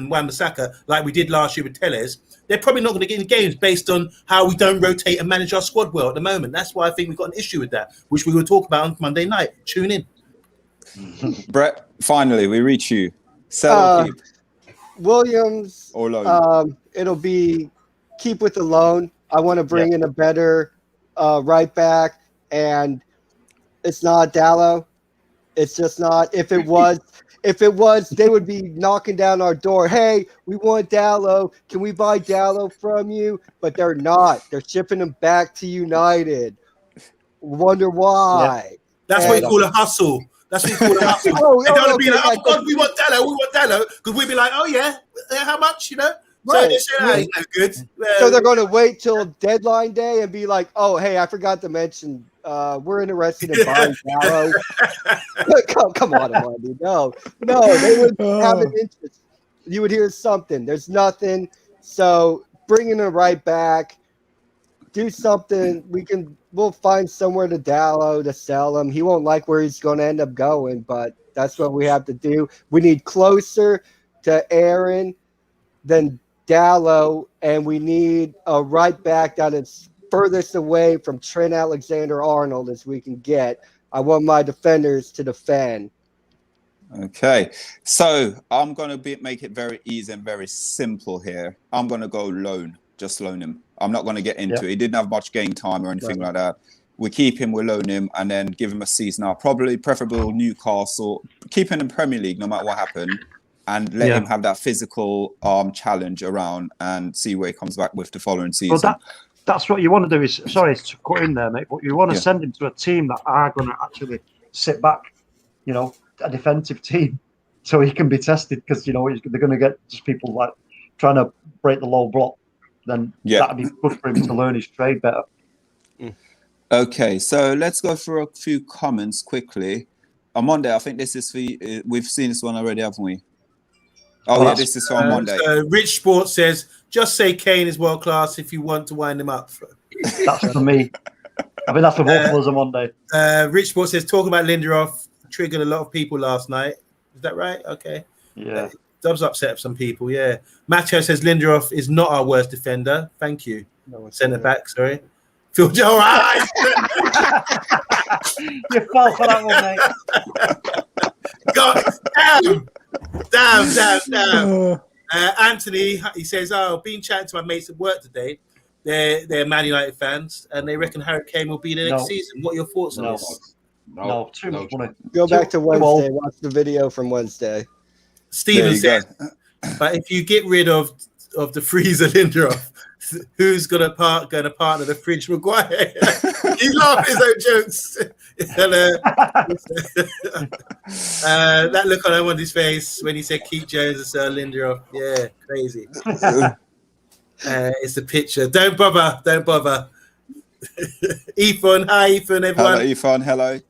Wan-Bissaka, like we did last year with Telles, they're probably not going to get in games based on how we don't rotate and manage our squad well at the moment. That's why I think we've got an issue with that, which we will talk about on Monday night. Tune in. Brett, finally, we reach you. Sell or keep? Williams or loan? It'll be keep with the loan. I want to bring in a better right back, and it's not Dallo. It's just not. If it was, they would be knocking down our door. Hey, we want Dallo. Can we buy Dallo from you? But they're not. They're shipping him back to United. Wonder why. Yeah. That's what you call a hustle. That's what you call a hustle. They don't be like, oh God, we want Dallo, because we'd be like, oh yeah, how much, Right. So they say, he's no good. So they're going to wait till deadline day and be like, oh, hey, I forgot to mention, we're interested in buying Dallo. Come on, Armando. No, they would have an interest. You would hear something. There's nothing. So bringing him right back, do something. We'll find somewhere to Dallo to sell him. He won't like where he's going to end up going, but that's what we have to do. We need closer to Aaron than Dallo, and we need a right back that is furthest away from Trent Alexander-Arnold as we can get. I want my defenders to defend. Okay, so I'm going to make it very easy and very simple here. I'm going to go loan, just loan him. I'm not going to get into it. He didn't have much game time or anything like that. We keep him, we loan him, and then give him a season out. Probably preferable Newcastle. Keep him in Premier League no matter what happened. And let him have that physical challenge around and see where he comes back with the following season. Well, that's what you want to do is, sorry to cut in there, mate, but you want to send him to a team that are going to actually sit back, a defensive team, so he can be tested because, they're going to get just people like trying to break the low block. Then that'd be good for him to learn his trade better. Okay, so let's go through a few comments quickly. On Monday, I think this is we've seen this one already, haven't we? Oh, yeah, this is on Monday. Rich Sports says, just say Kane is world class if you want to wind him up. That's for me. I mean, that's for both of us on Monday. Rich Sports says, talking about Lindelof triggered a lot of people last night. Is that right? Okay. Yeah. Does upset some people, yeah. Matteo says Lindelof is not our worst defender. Thank you. Centre back, sorry. Phil Joe, all right. You fell for that one, mate. God, damn. Anthony, he says, been chatting to my mates at work today. They're Man United fans, and they reckon Harry Kane will be there next season. What are your thoughts on this? No, too much money. Go back to Wednesday. Watch the video from Wednesday. Steven says, but if you get rid of the freezer Lindelof, who's going to partner the fridge Maguire? He's laughing his own jokes. And, that look on Owen's face when he said keep Jones and sell Lindelof. Yeah, crazy. It's the picture. Don't bother. Ethan, hi Ethan, everyone. Hello, Ethan, hello.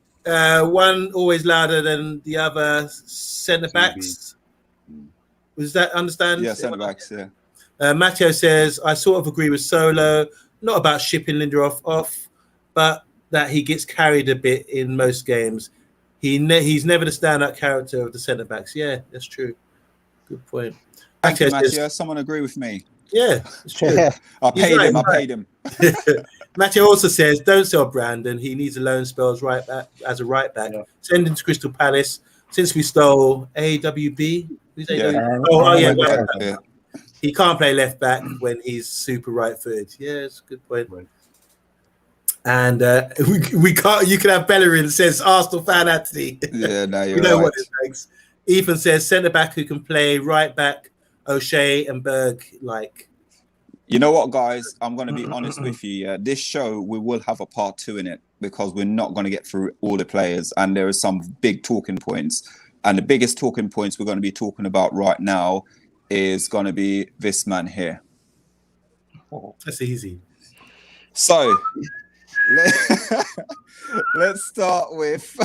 One always louder than the other. Centre backs. Was that understand? Yeah, centre backs. Yeah. Matteo says, I sort of agree with Solo. Not about shipping Lindelof off, but that he gets carried a bit in most games. He's never the standout character of the centre backs. Yeah, that's true. Good point. Thank you, Matteo. Someone agree with me. Yeah, it's true. I paid him. Matteo also says, don't sell Brandon. He needs a loan spell as a right back. Yeah. Send him to Crystal Palace. Since we stole AWB. Who's AWB? Yeah. Yeah. he can't play left back when he's super right-footed. Yeah, it's a good point. Right. And we can't. You can have Bellerin, says Arsenal fan Anthony. Yeah, no, you're You know right. what it takes. Ethan says centre back who can play right back. O'Shea and Berg, like. You know what, guys? I'm going to be honest with you. Yeah, this show we will have a part 2 in it because we're not going to get through all the players, and there are some big talking points. And the biggest talking points we're going to be talking about right now is going to be this man here. That's easy. So let's start with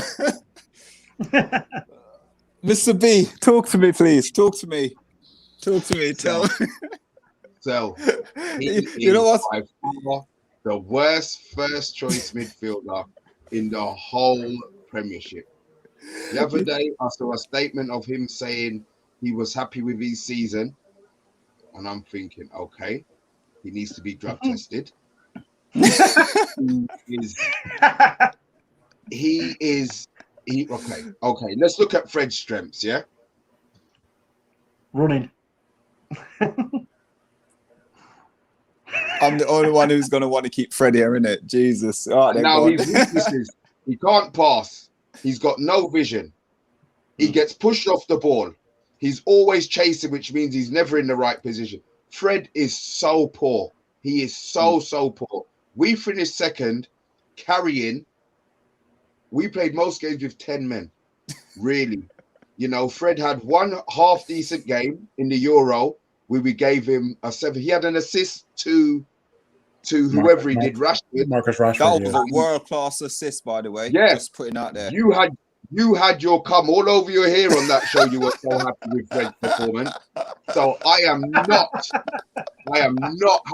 Mr. B. Talk to me, please. Talk to me. Tell me. So, you know what? By far the worst first choice midfielder in the whole Premiership. The other day, I saw a statement of him saying he was happy with his season, and I'm thinking, okay, he needs to be drug tested. Okay. Let's look at Fred's strengths. Yeah, Running. I'm the only one who's going to want to keep Fred here, innit? Jesus. All right, then, now go on. his weaknesses, he can't pass. He's got no vision. He gets pushed off the ball. He's always chasing, which means he's never in the right position. Fred is so poor. He is so poor. We finished second, carrying. We played most games with 10 men. Really. You know, Fred had one half decent game in the Euro where we gave him a 7. He had an assist to whoever he did, Rashford. Marcus Rashford. That was a world-class assist, by the way. Yeah. Just putting out there. You had your cum all over your hair on that show. You were so happy with Fred's performance. So I am not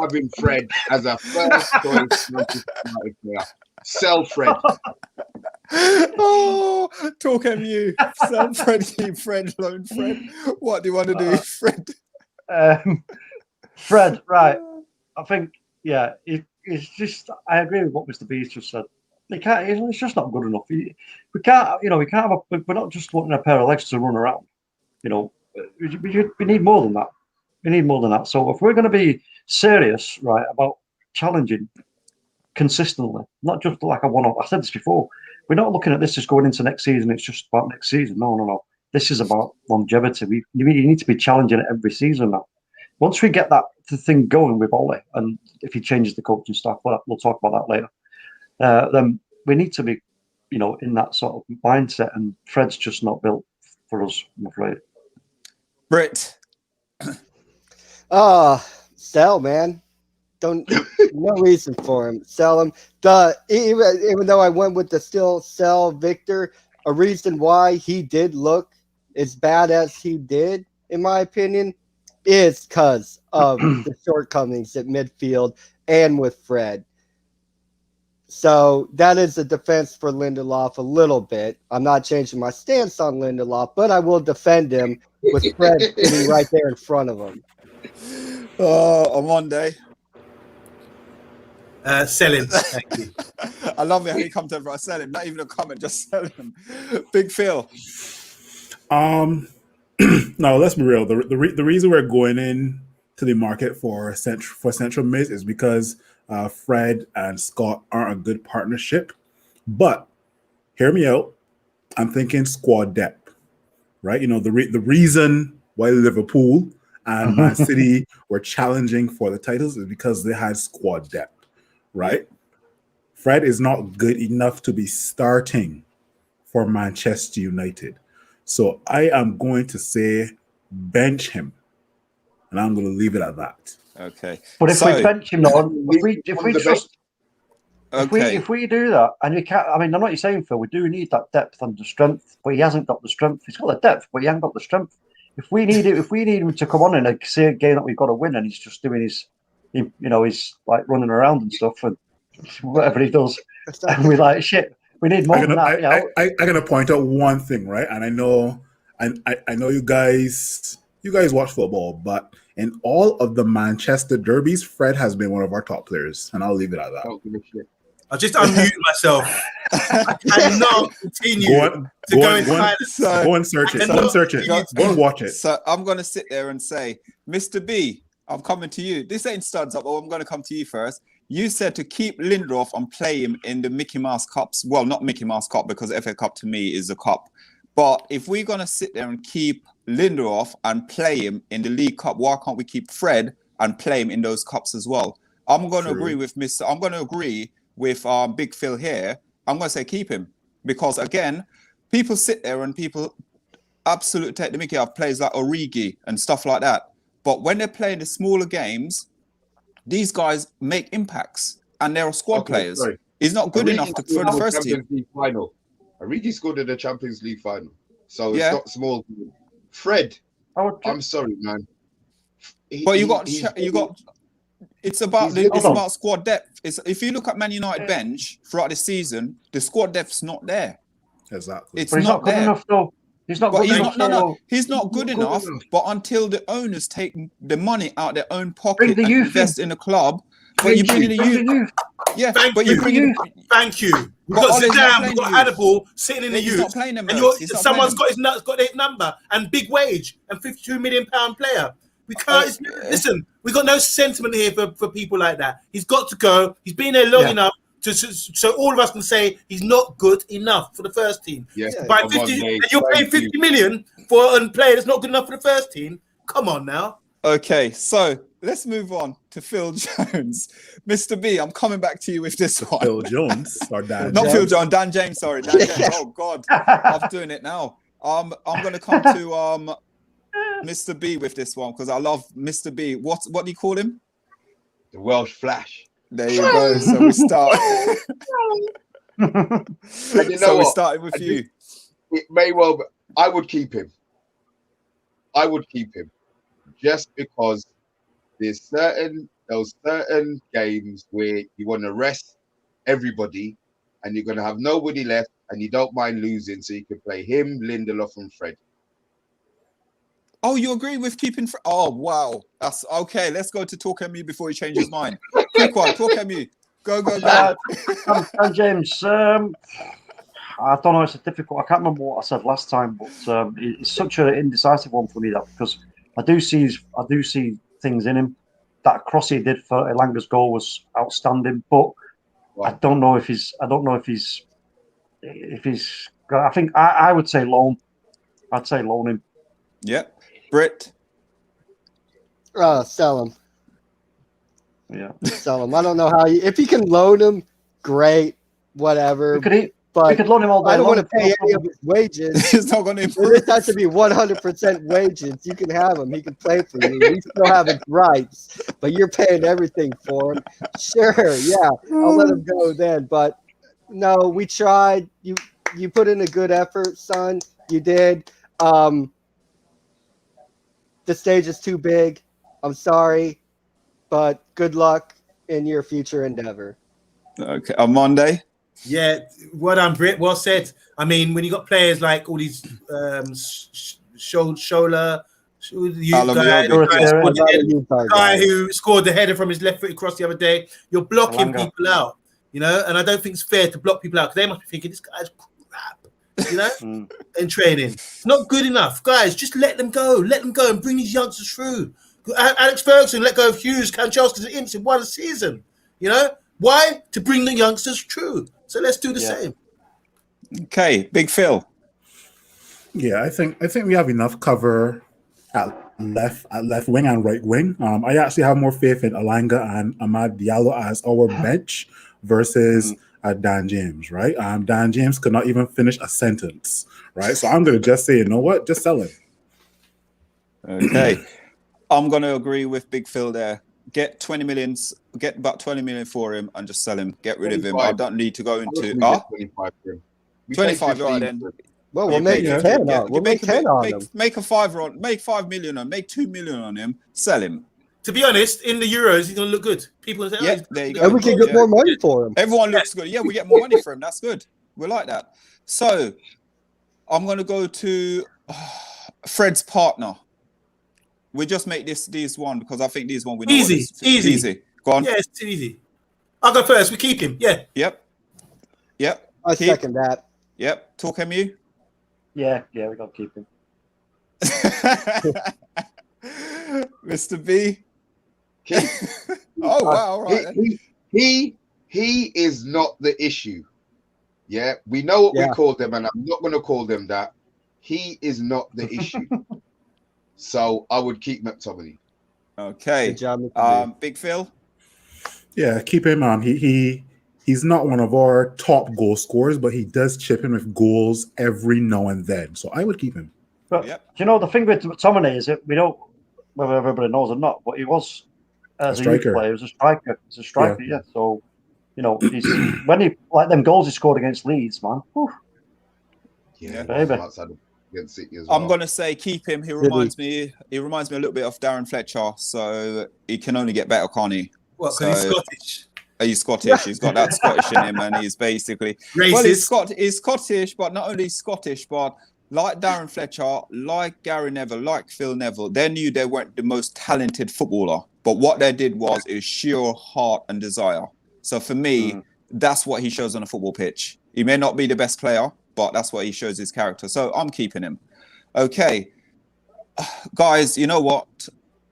having Fred as a first choice Manchester United player. Sell Fred. Oh, talk MU. Sell Fred, keep Fred, loan Fred. What do you want to do, Fred? Fred, right. I think, yeah, it's just, I agree with what Mr. B's just said. It's just not good enough. We can't have we're not just wanting a pair of legs to run around. You know, we need more than that. We need more than that. So if we're going to be serious, right, about challenging consistently, not just like a one-off. I said this before. We're not looking at this as going into next season. It's just about next season. No. This is about longevity. You need to be challenging it every season now. Once we get that thing going with Ole, and if he changes the coaching staff, we'll talk about that later. Then we need to be, in that sort of mindset. And Fred's just not built for us, I'm afraid. Britt. Sell, man. No reason for him. Sell him. Even though I went with the still sell Victor, a reason why he did look as bad as he did, in my opinion, is because of the shortcomings at midfield and with Fred. So that is a defense for Lindelof a little bit. I'm not changing my stance on Lindelof, but I will defend him with Fred sitting right there in front of him. On Monday. Sell him. Thank you. I love it how you come to everyone. Sell him. Not even a comment, just sell him. Big Phil. No, let's be real. The reason we're going in to the market for central mid is because Fred and Scott aren't a good partnership. But hear me out. I'm thinking squad depth, right? The reason why Liverpool and Man City were challenging for the titles is because they had squad depth, right? Fred is not good enough to be starting for Manchester United. So I am going to say bench him, and I'm going to leave it at that. Okay. But if we bench him, if we do that, and you can't, I know what you're saying, Phil. We do need that depth and the strength, but he hasn't got the strength. He's got the depth, but he hasn't got the strength. If we need him to come on in and see a game that we've got to win, and he's just doing he's like running around and stuff and whatever he does, and we're like, shit. We need more than that. I'm gonna point out one thing, right? And I know you guys watch football, but in all of the Manchester derbies, Fred has been one of our top players, and I'll leave it at that. I just unmute myself. I cannot continue go in silence. Go and search it. Go and search it. Go and watch it. So I'm gonna sit there and say, Mr. B, I'm coming to you. This ain't studs up, but I'm going to come to you first. You said to keep Lindelof and play him in the Mickey Mouse Cups. Well, not Mickey Mouse Cup, because FA Cup to me is a cup. But if we're going to sit there and keep Lindelof and play him in the League Cup, why can't we keep Fred and play him in those cups as well? I'm going to agree with Big Phil here. I'm going to say keep him. Because, again, people sit there and people absolutely take the mickey out of players like Origi and stuff like that. But when they're playing the smaller games, these guys make impacts, and they're squad players. Sorry. He's not good enough for the first team. Final. Origi scored in the Champions League final, so it's not small. Fred, I'm sorry, man. But it's about squad depth. If you look at Man United bench throughout the season, the squad depth's not there. Exactly. It's not there. Enough, though. He's not good enough. He's not good enough. But until the owners take the money out of their own pocket and invest in the club, but you bring in the youth. Yeah, but you bring in. Thank you. We've got Zidane, we've got Hannibal sitting in the youth, and someone's got his number and big wage and £52 million player. We can't listen. We got no sentiment here for people like that. He's got to go. He's been there long enough. So all of us can say he's not good enough for the first team. Yes, by 50, and you're paying 50 million for a player that's not good enough for the first team. Come on now. Okay, so let's move on to Phil Jones. Mr. B, I'm coming back to you with this one. Phil Jones or Dan? Not James. Phil Jones, Dan James. Sorry, Dan James. Oh God, I'm doing it now. I'm going to come to Mr. B with this one because I love Mr. B. What do you call him? The Welsh Flash. There you go. So we start. We started with you. It may well, but I would keep him. Just because there's certain games where you want to rest everybody, and you're going to have nobody left, and you don't mind losing, so you can play him, Lindelof, and Fred. Oh, you agree with keeping? Oh, wow. That's okay. Let's go to Talk MU before he changes his mind. Quick one, Talk MU. Go. And James, I don't know. It's a difficult. I can't remember what I said last time, but it's such an indecisive one for me because I do see things in him. That cross he did for Elanga's goal was outstanding, but I don't know if he's. I think I would say loan. I'd say loan him. Yep. Britt. Sell him. Yeah. Sell him. I don't know how if you can loan him, great, whatever. But we could loan him all day. I don't want to pay any of his wages. It's not going to improve. This has to be 100% wages. You can have him. He can play for you. We still have his rights, but you're paying everything for him. Sure, yeah, I'll let him go then. But no, we tried. You put in a good effort, son. You did. The stage is too big. I'm sorry, but good luck in your future endeavor. Okay, on Monday. Yeah, well done, Britt. Well said. I mean, when you got players like all these Shola, guy who scored the header from his left foot across the other day, you're blocking people out, and I don't think it's fair to block people out because they must be thinking this guy's crap, in training. It's not good enough. Guys, just let them go and bring these youngsters through. Alex Ferguson let go of Hughes, Kanchelskis and Imps in one season. Why? To bring the youngsters through. So let's do the same. Okay, Big Phil. Yeah, I think we have enough cover at left wing and right wing. I actually have more faith in Elanga and Amad Diallo as our bench versus Dan James, right? Dan James could not even finish a sentence, right? So I'm going to just say, you know what? Just sell him. Okay. I'm going to agree with Big Phil there. Get about 20 million for him and just sell him. Get rid of him. I don't need to go into 25 for him. 25, right then. Well, we'll make 10 on. We'll make 10 on him. Make a 5 make 5 million on. Make 2 million on him. Sell him. To be honest, in the Euros, he's going to look good. People say, yeah, there you go. And we can get more money for him. Everyone looks good. Yeah, we get more money for him. That's good. We like that. So I'm going to go to Fred's partner. We just make these one because I think these one we know easy. Go on. Yeah, it's too easy. I'll go first. We keep him. Yeah. Yep. I second that. Yep. Talk MU. Yeah, we got to keep him. Mr. B. Oh wow! Right. He is not the issue. Yeah, we know what we Yeah. call them, and I'm not going to call them that. He is not the issue. So I would keep McTominay. Okay. Good job, Mr. B. Big Phil. Yeah, keep him on. He's not one of our top goal scorers, but he does chip in with goals every now and then. So I would keep him. But Yep. you know, the thing with McTominay is that we don't, whether everybody knows or not, but he was as a youth striker. player, he was a striker. He's a striker, yeah. So, you know, he's when he like them goals he scored against Leeds, man. Whew. Yeah, baby. outside against City as well. I'm gonna say keep him. He reminds me a little bit of Darren Fletcher, so he can only get better, can't he? What? Because he's Scottish. He's Scottish. He's got that Scottish in him, and he's basically Racist. He's Scottish, but not only Scottish, but like Darren Fletcher, like Gary Neville, like Phil Neville, they knew they weren't the most talented footballer, but what they did was sheer heart and desire. So for me, that's what he shows on a football pitch. He may not be the best player, but that's what he shows his character. So I'm keeping him. Okay, guys, you know what?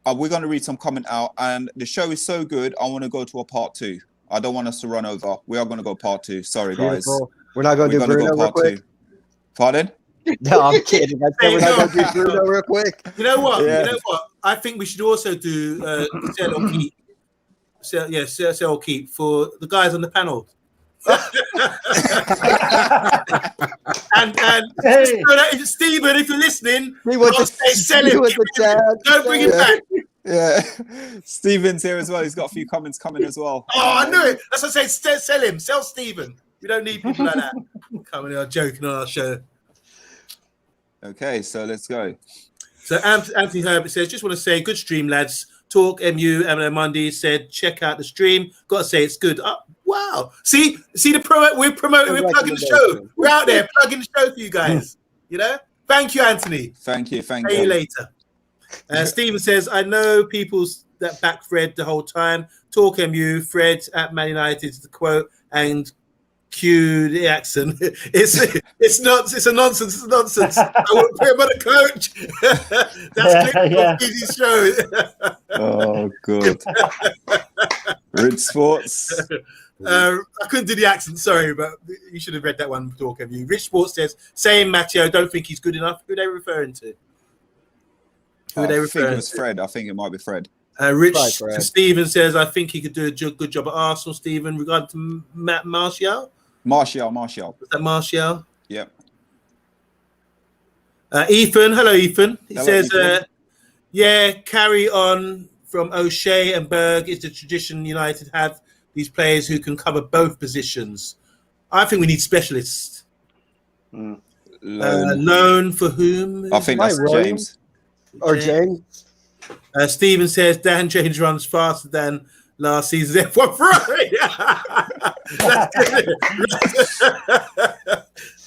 We're going to read some comment out, and the show is so good, I want to go to a part 2. I don't want us to run over. We are going to go part 2. Sorry, guys. Beautiful. We're not going to do Bruno real quick. 2. Pardon? No, I'm kidding. I said we're not going to do Bruno real quick. You know what? Yeah. You know what? I think we should also do sell or keep. Sell or keep for the guys on the panel. and Hey. Stephen, if you're listening, He wants I'll to say sell him. he wants to chat. Don't bring him back. Yeah. Steven's here as well. He's got a few comments coming as well. Oh, I knew it. That's what I said. Sell him. Sell Stephen. We don't need people like that coming on joking on our show. Okay, so let's go. So Anthony Herbert says, just want to say, good stream, lads. Talk MU Monday said, check out the stream. Got to say, it's good. Oh, wow. See the we're promoting, we're plugging the show. We're out there plugging the show for you guys. You know? Thank you, Anthony. Thank you. See you later. Stephen says, I know people that back Fred the whole time. Talk MU, Fred at Man United is the quote, and cue the accent. It's a nonsense. It's a nonsense. I won't put him on a coach. That's Easy show. Oh, good. Rich Sports. I couldn't do the accent, sorry, but you should have read that one. Talk MU. Rich Sports says, same Matteo, don't think he's good enough. Who are they referring to? I think it was Fred. I think it might be Fred. Rich Stephen says, I think he could do a good job at Arsenal, Stephen, regarding to Matt Martial. Martial. Was that Martial? Yep. Ethan. Hello, Ethan. He says, Ethan. yeah, carry on from O'Shea and Berg is the tradition United have. These players who can cover both positions. I think we need specialists. Loan for whom? I think that's James. Or James. Stephen says Dan James runs faster than last season's F1 Ferrari.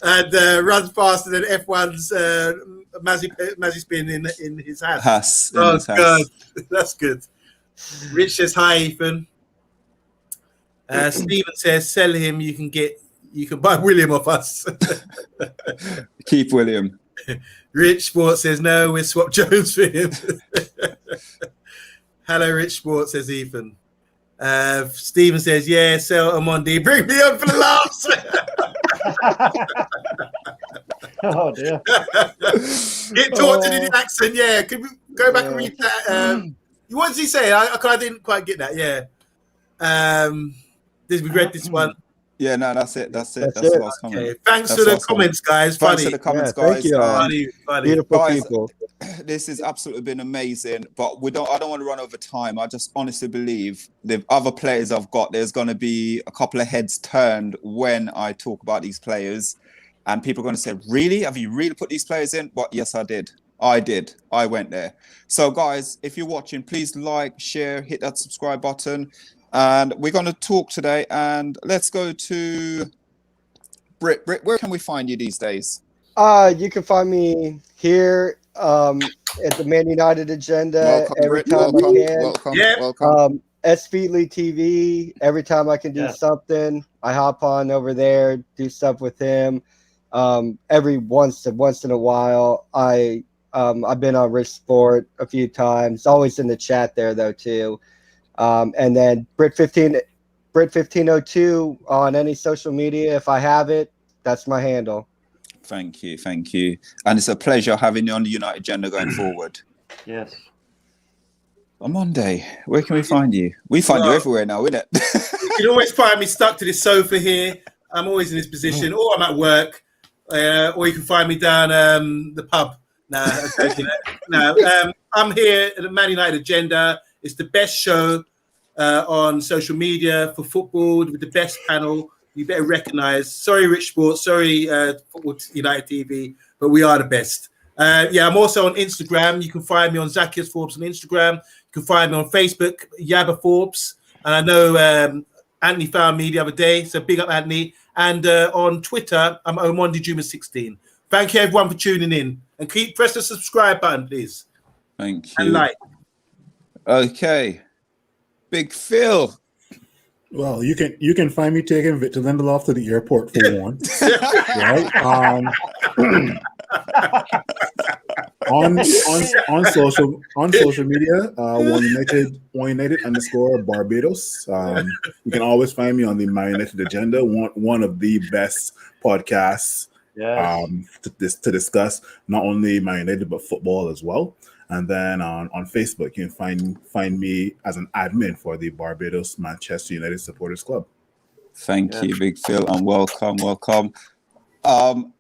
And runs faster than F1's Mazzy spin in his hand. God, that's good. Rich says hi, Ethan. Stephen says sell him. You can buy William off us. Keep William. Rich Sports says no, we'll swap Jones for him. Hello, Rich Sports, says Ethan. Stephen says, yeah, sell Amondi. Bring me on for the laughs. Oh, dear. Get tortured in the accent, yeah. Could we go back and read that? What did he say? I didn't quite get that, yeah. We read this one. Yeah, no, that's it. That's what I was coming. Okay. Thanks for the comments, guys. Thanks for the comments, guys. Thank you. Funny. Beautiful guys, people. This has absolutely been amazing, but I don't want to run over time. I just honestly believe the other players I've got, there's going to be a couple of heads turned when I talk about these players, and people are going to say, really? Have you really put these players in? But yes, I did. I went there. So guys, if you're watching, please like, share, hit that subscribe button. And we're going to talk today, and let's go to Britt. Britt, where can we find you these days? You can find me here at the Man United Agenda every time I can. Welcome. S Feedly TV. Every time I can do something, I hop on over there, do stuff with him. Every once in a while, I've been on Rich Sport a few times. Always in the chat there though too. And then Brit1502 on any social media. If I have it, that's my handle. Thank you. And it's a pleasure having you on the United Agenda going forward. Yes. On Monday, where can we find you? We find you everywhere now, isn't it? You can always find me stuck to this sofa here. I'm always in this position, or I'm at work, or you can find me down the pub. I'm here at the Man United Agenda. It's the best show on social media for football with the best panel. You better recognise. Sorry, Rich Sports. Sorry, Football United TV, but we are the best. I'm also on Instagram. You can find me on Zacchaeus Forbes on Instagram. You can find me on Facebook, Yabba Forbes. And I know Anthony found me the other day, so big up Anthony. And on Twitter, I'm Omondi Juma16. Thank you everyone for tuning in, and press the subscribe button, please. Thank you. And like. Okay, Big Phil. Well, you can find me taking Victor Lindelof to the airport for one, right? On social media, One United _ Barbados. You can always find me on the Man United Agenda, one of the best podcasts to discuss not only Man United but football as well. And then on Facebook, you can find me as an admin for the Barbados Manchester United Supporters Club. Thank you, Big Phil, and welcome.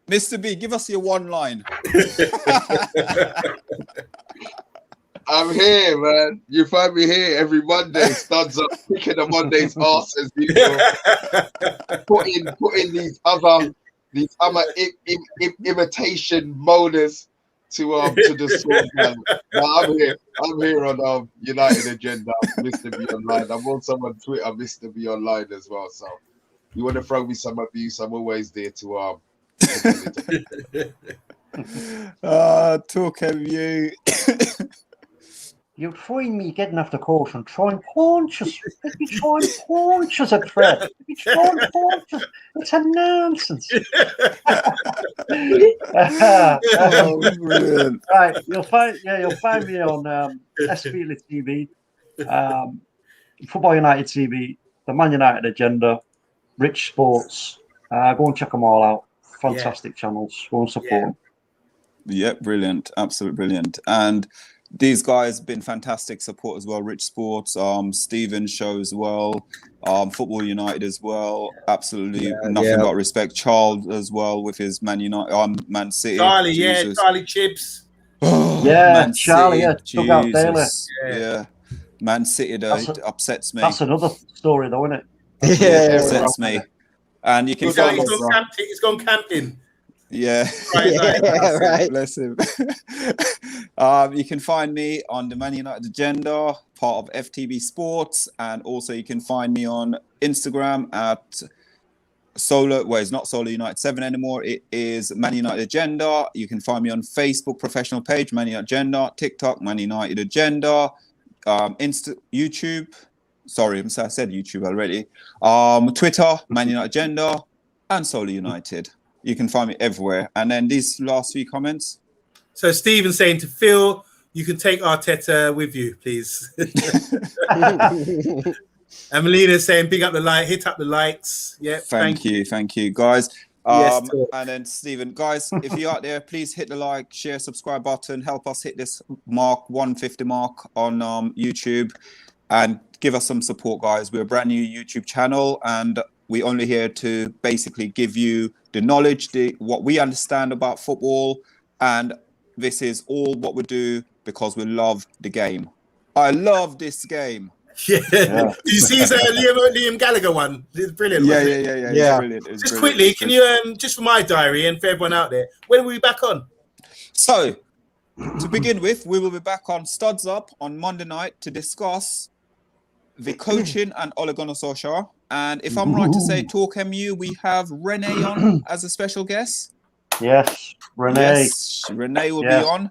Mr. B, give us your one line. I'm here, man. You find me here every Monday. Studs up, kicking the Monday's ass as usual. Putting these other imitation moaners to the squad, man. I'm here on United Agenda, Mr. B Online. I'm also on Twitter, Mr. B Online as well. So you want to throw me some abuse, I'm always there to talk of you. You'll find me getting off the course and throwing punches. Let me throwing punches at Fred. Let me throwing punches. It's a nonsense. Brilliant. Right, you'll find me on SPL TV, Football United TV, the Man United Agenda, Rich Sports. Go and check them all out. Fantastic channels. Go and support them. Yeah, brilliant. Absolutely brilliant. And these guys been fantastic support as well. Rich Sports, Steven's show as well, Football United as well. Absolutely nothing but respect. Charles as well with his Man United, Man City. Charlie, Charlie Chips. Man Charlie, City, took out Taylor. Yeah, Man City though upsets me. That's another story, though, isn't it? Upsets me. And you can find he's gone camping. Yeah, right. Bless him. You can find me on the Man United Agenda, part of FTB Sports, and also you can find me on Instagram at Solo. Well, it's not Solo United 7 anymore. It is Man United Agenda. You can find me on Facebook professional page Man United Agenda, TikTok Man United Agenda, YouTube. Sorry, I said YouTube already. Twitter Man United Agenda, and Solo United. You can find me everywhere. And then these last few comments. So Stephen saying to Phil, you can take Arteta with you, please. And Melina saying, big up the like, hit up the likes. Yeah, thank you, guys. Yes, and then Stephen, guys, if you're out there, please hit the like, share, subscribe button. Help us hit this 150 mark on YouTube, and give us some support, guys. We're a brand new YouTube channel, and we're only here to basically give you the knowledge, what we understand about football, and this is all what we do because we love the game. I love this game. Yeah. Did you see his Liam Gallagher one? It's brilliant. Yeah. It's brilliant. Just quickly, can you just for my diary and for everyone out there, when will we be back on? So, to begin with, we will be back on Studs Up on Monday night to discuss the coaching and Ole Gunnar Solskjaer. And if I'm right to say, Talk MU, we have Renee on as a special guest. Yes, Renee. Yes, Renee will be on.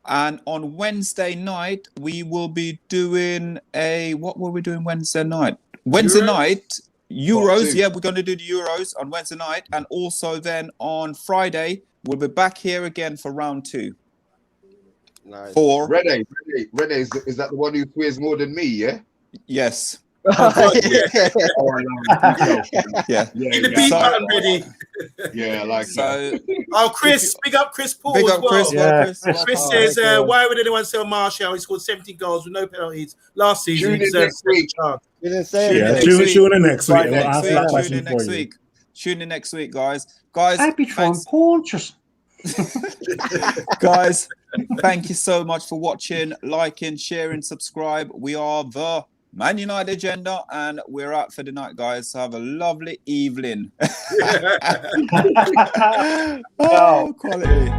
And on Wednesday night, we will be doing what were we doing Wednesday night? Wednesday night, Euros. Yeah, we're going to do the Euros on Wednesday night. And also then on Friday, we'll be back here again for round 2. Nice. For Renee, is that the one who swears more than me, yeah? Yes. Oh, God, yeah. Yeah. Get the beat button ready. Yeah, I like that. So Oh, Chris, big up Chris Paul big as up well. Chris. Yeah, Well, Chris. Chris. Chris Oh, says, thank you. why would anyone sell Marshall? He scored 17 goals with no penalties last season. Tune He in deserves next week. a chance. You didn't say Tune in Yeah, anything. next tune, week. tune in next week. and we'll Next answer week. that Tune question in for next you. week. Tune in next week, guys. Guys, I'd be trying thanks. Paul just. Guys, thank you so much for watching, liking, sharing, subscribe. We are the Man United Agenda, and we're out for the night, guys. So have a lovely evening. Oh, quality.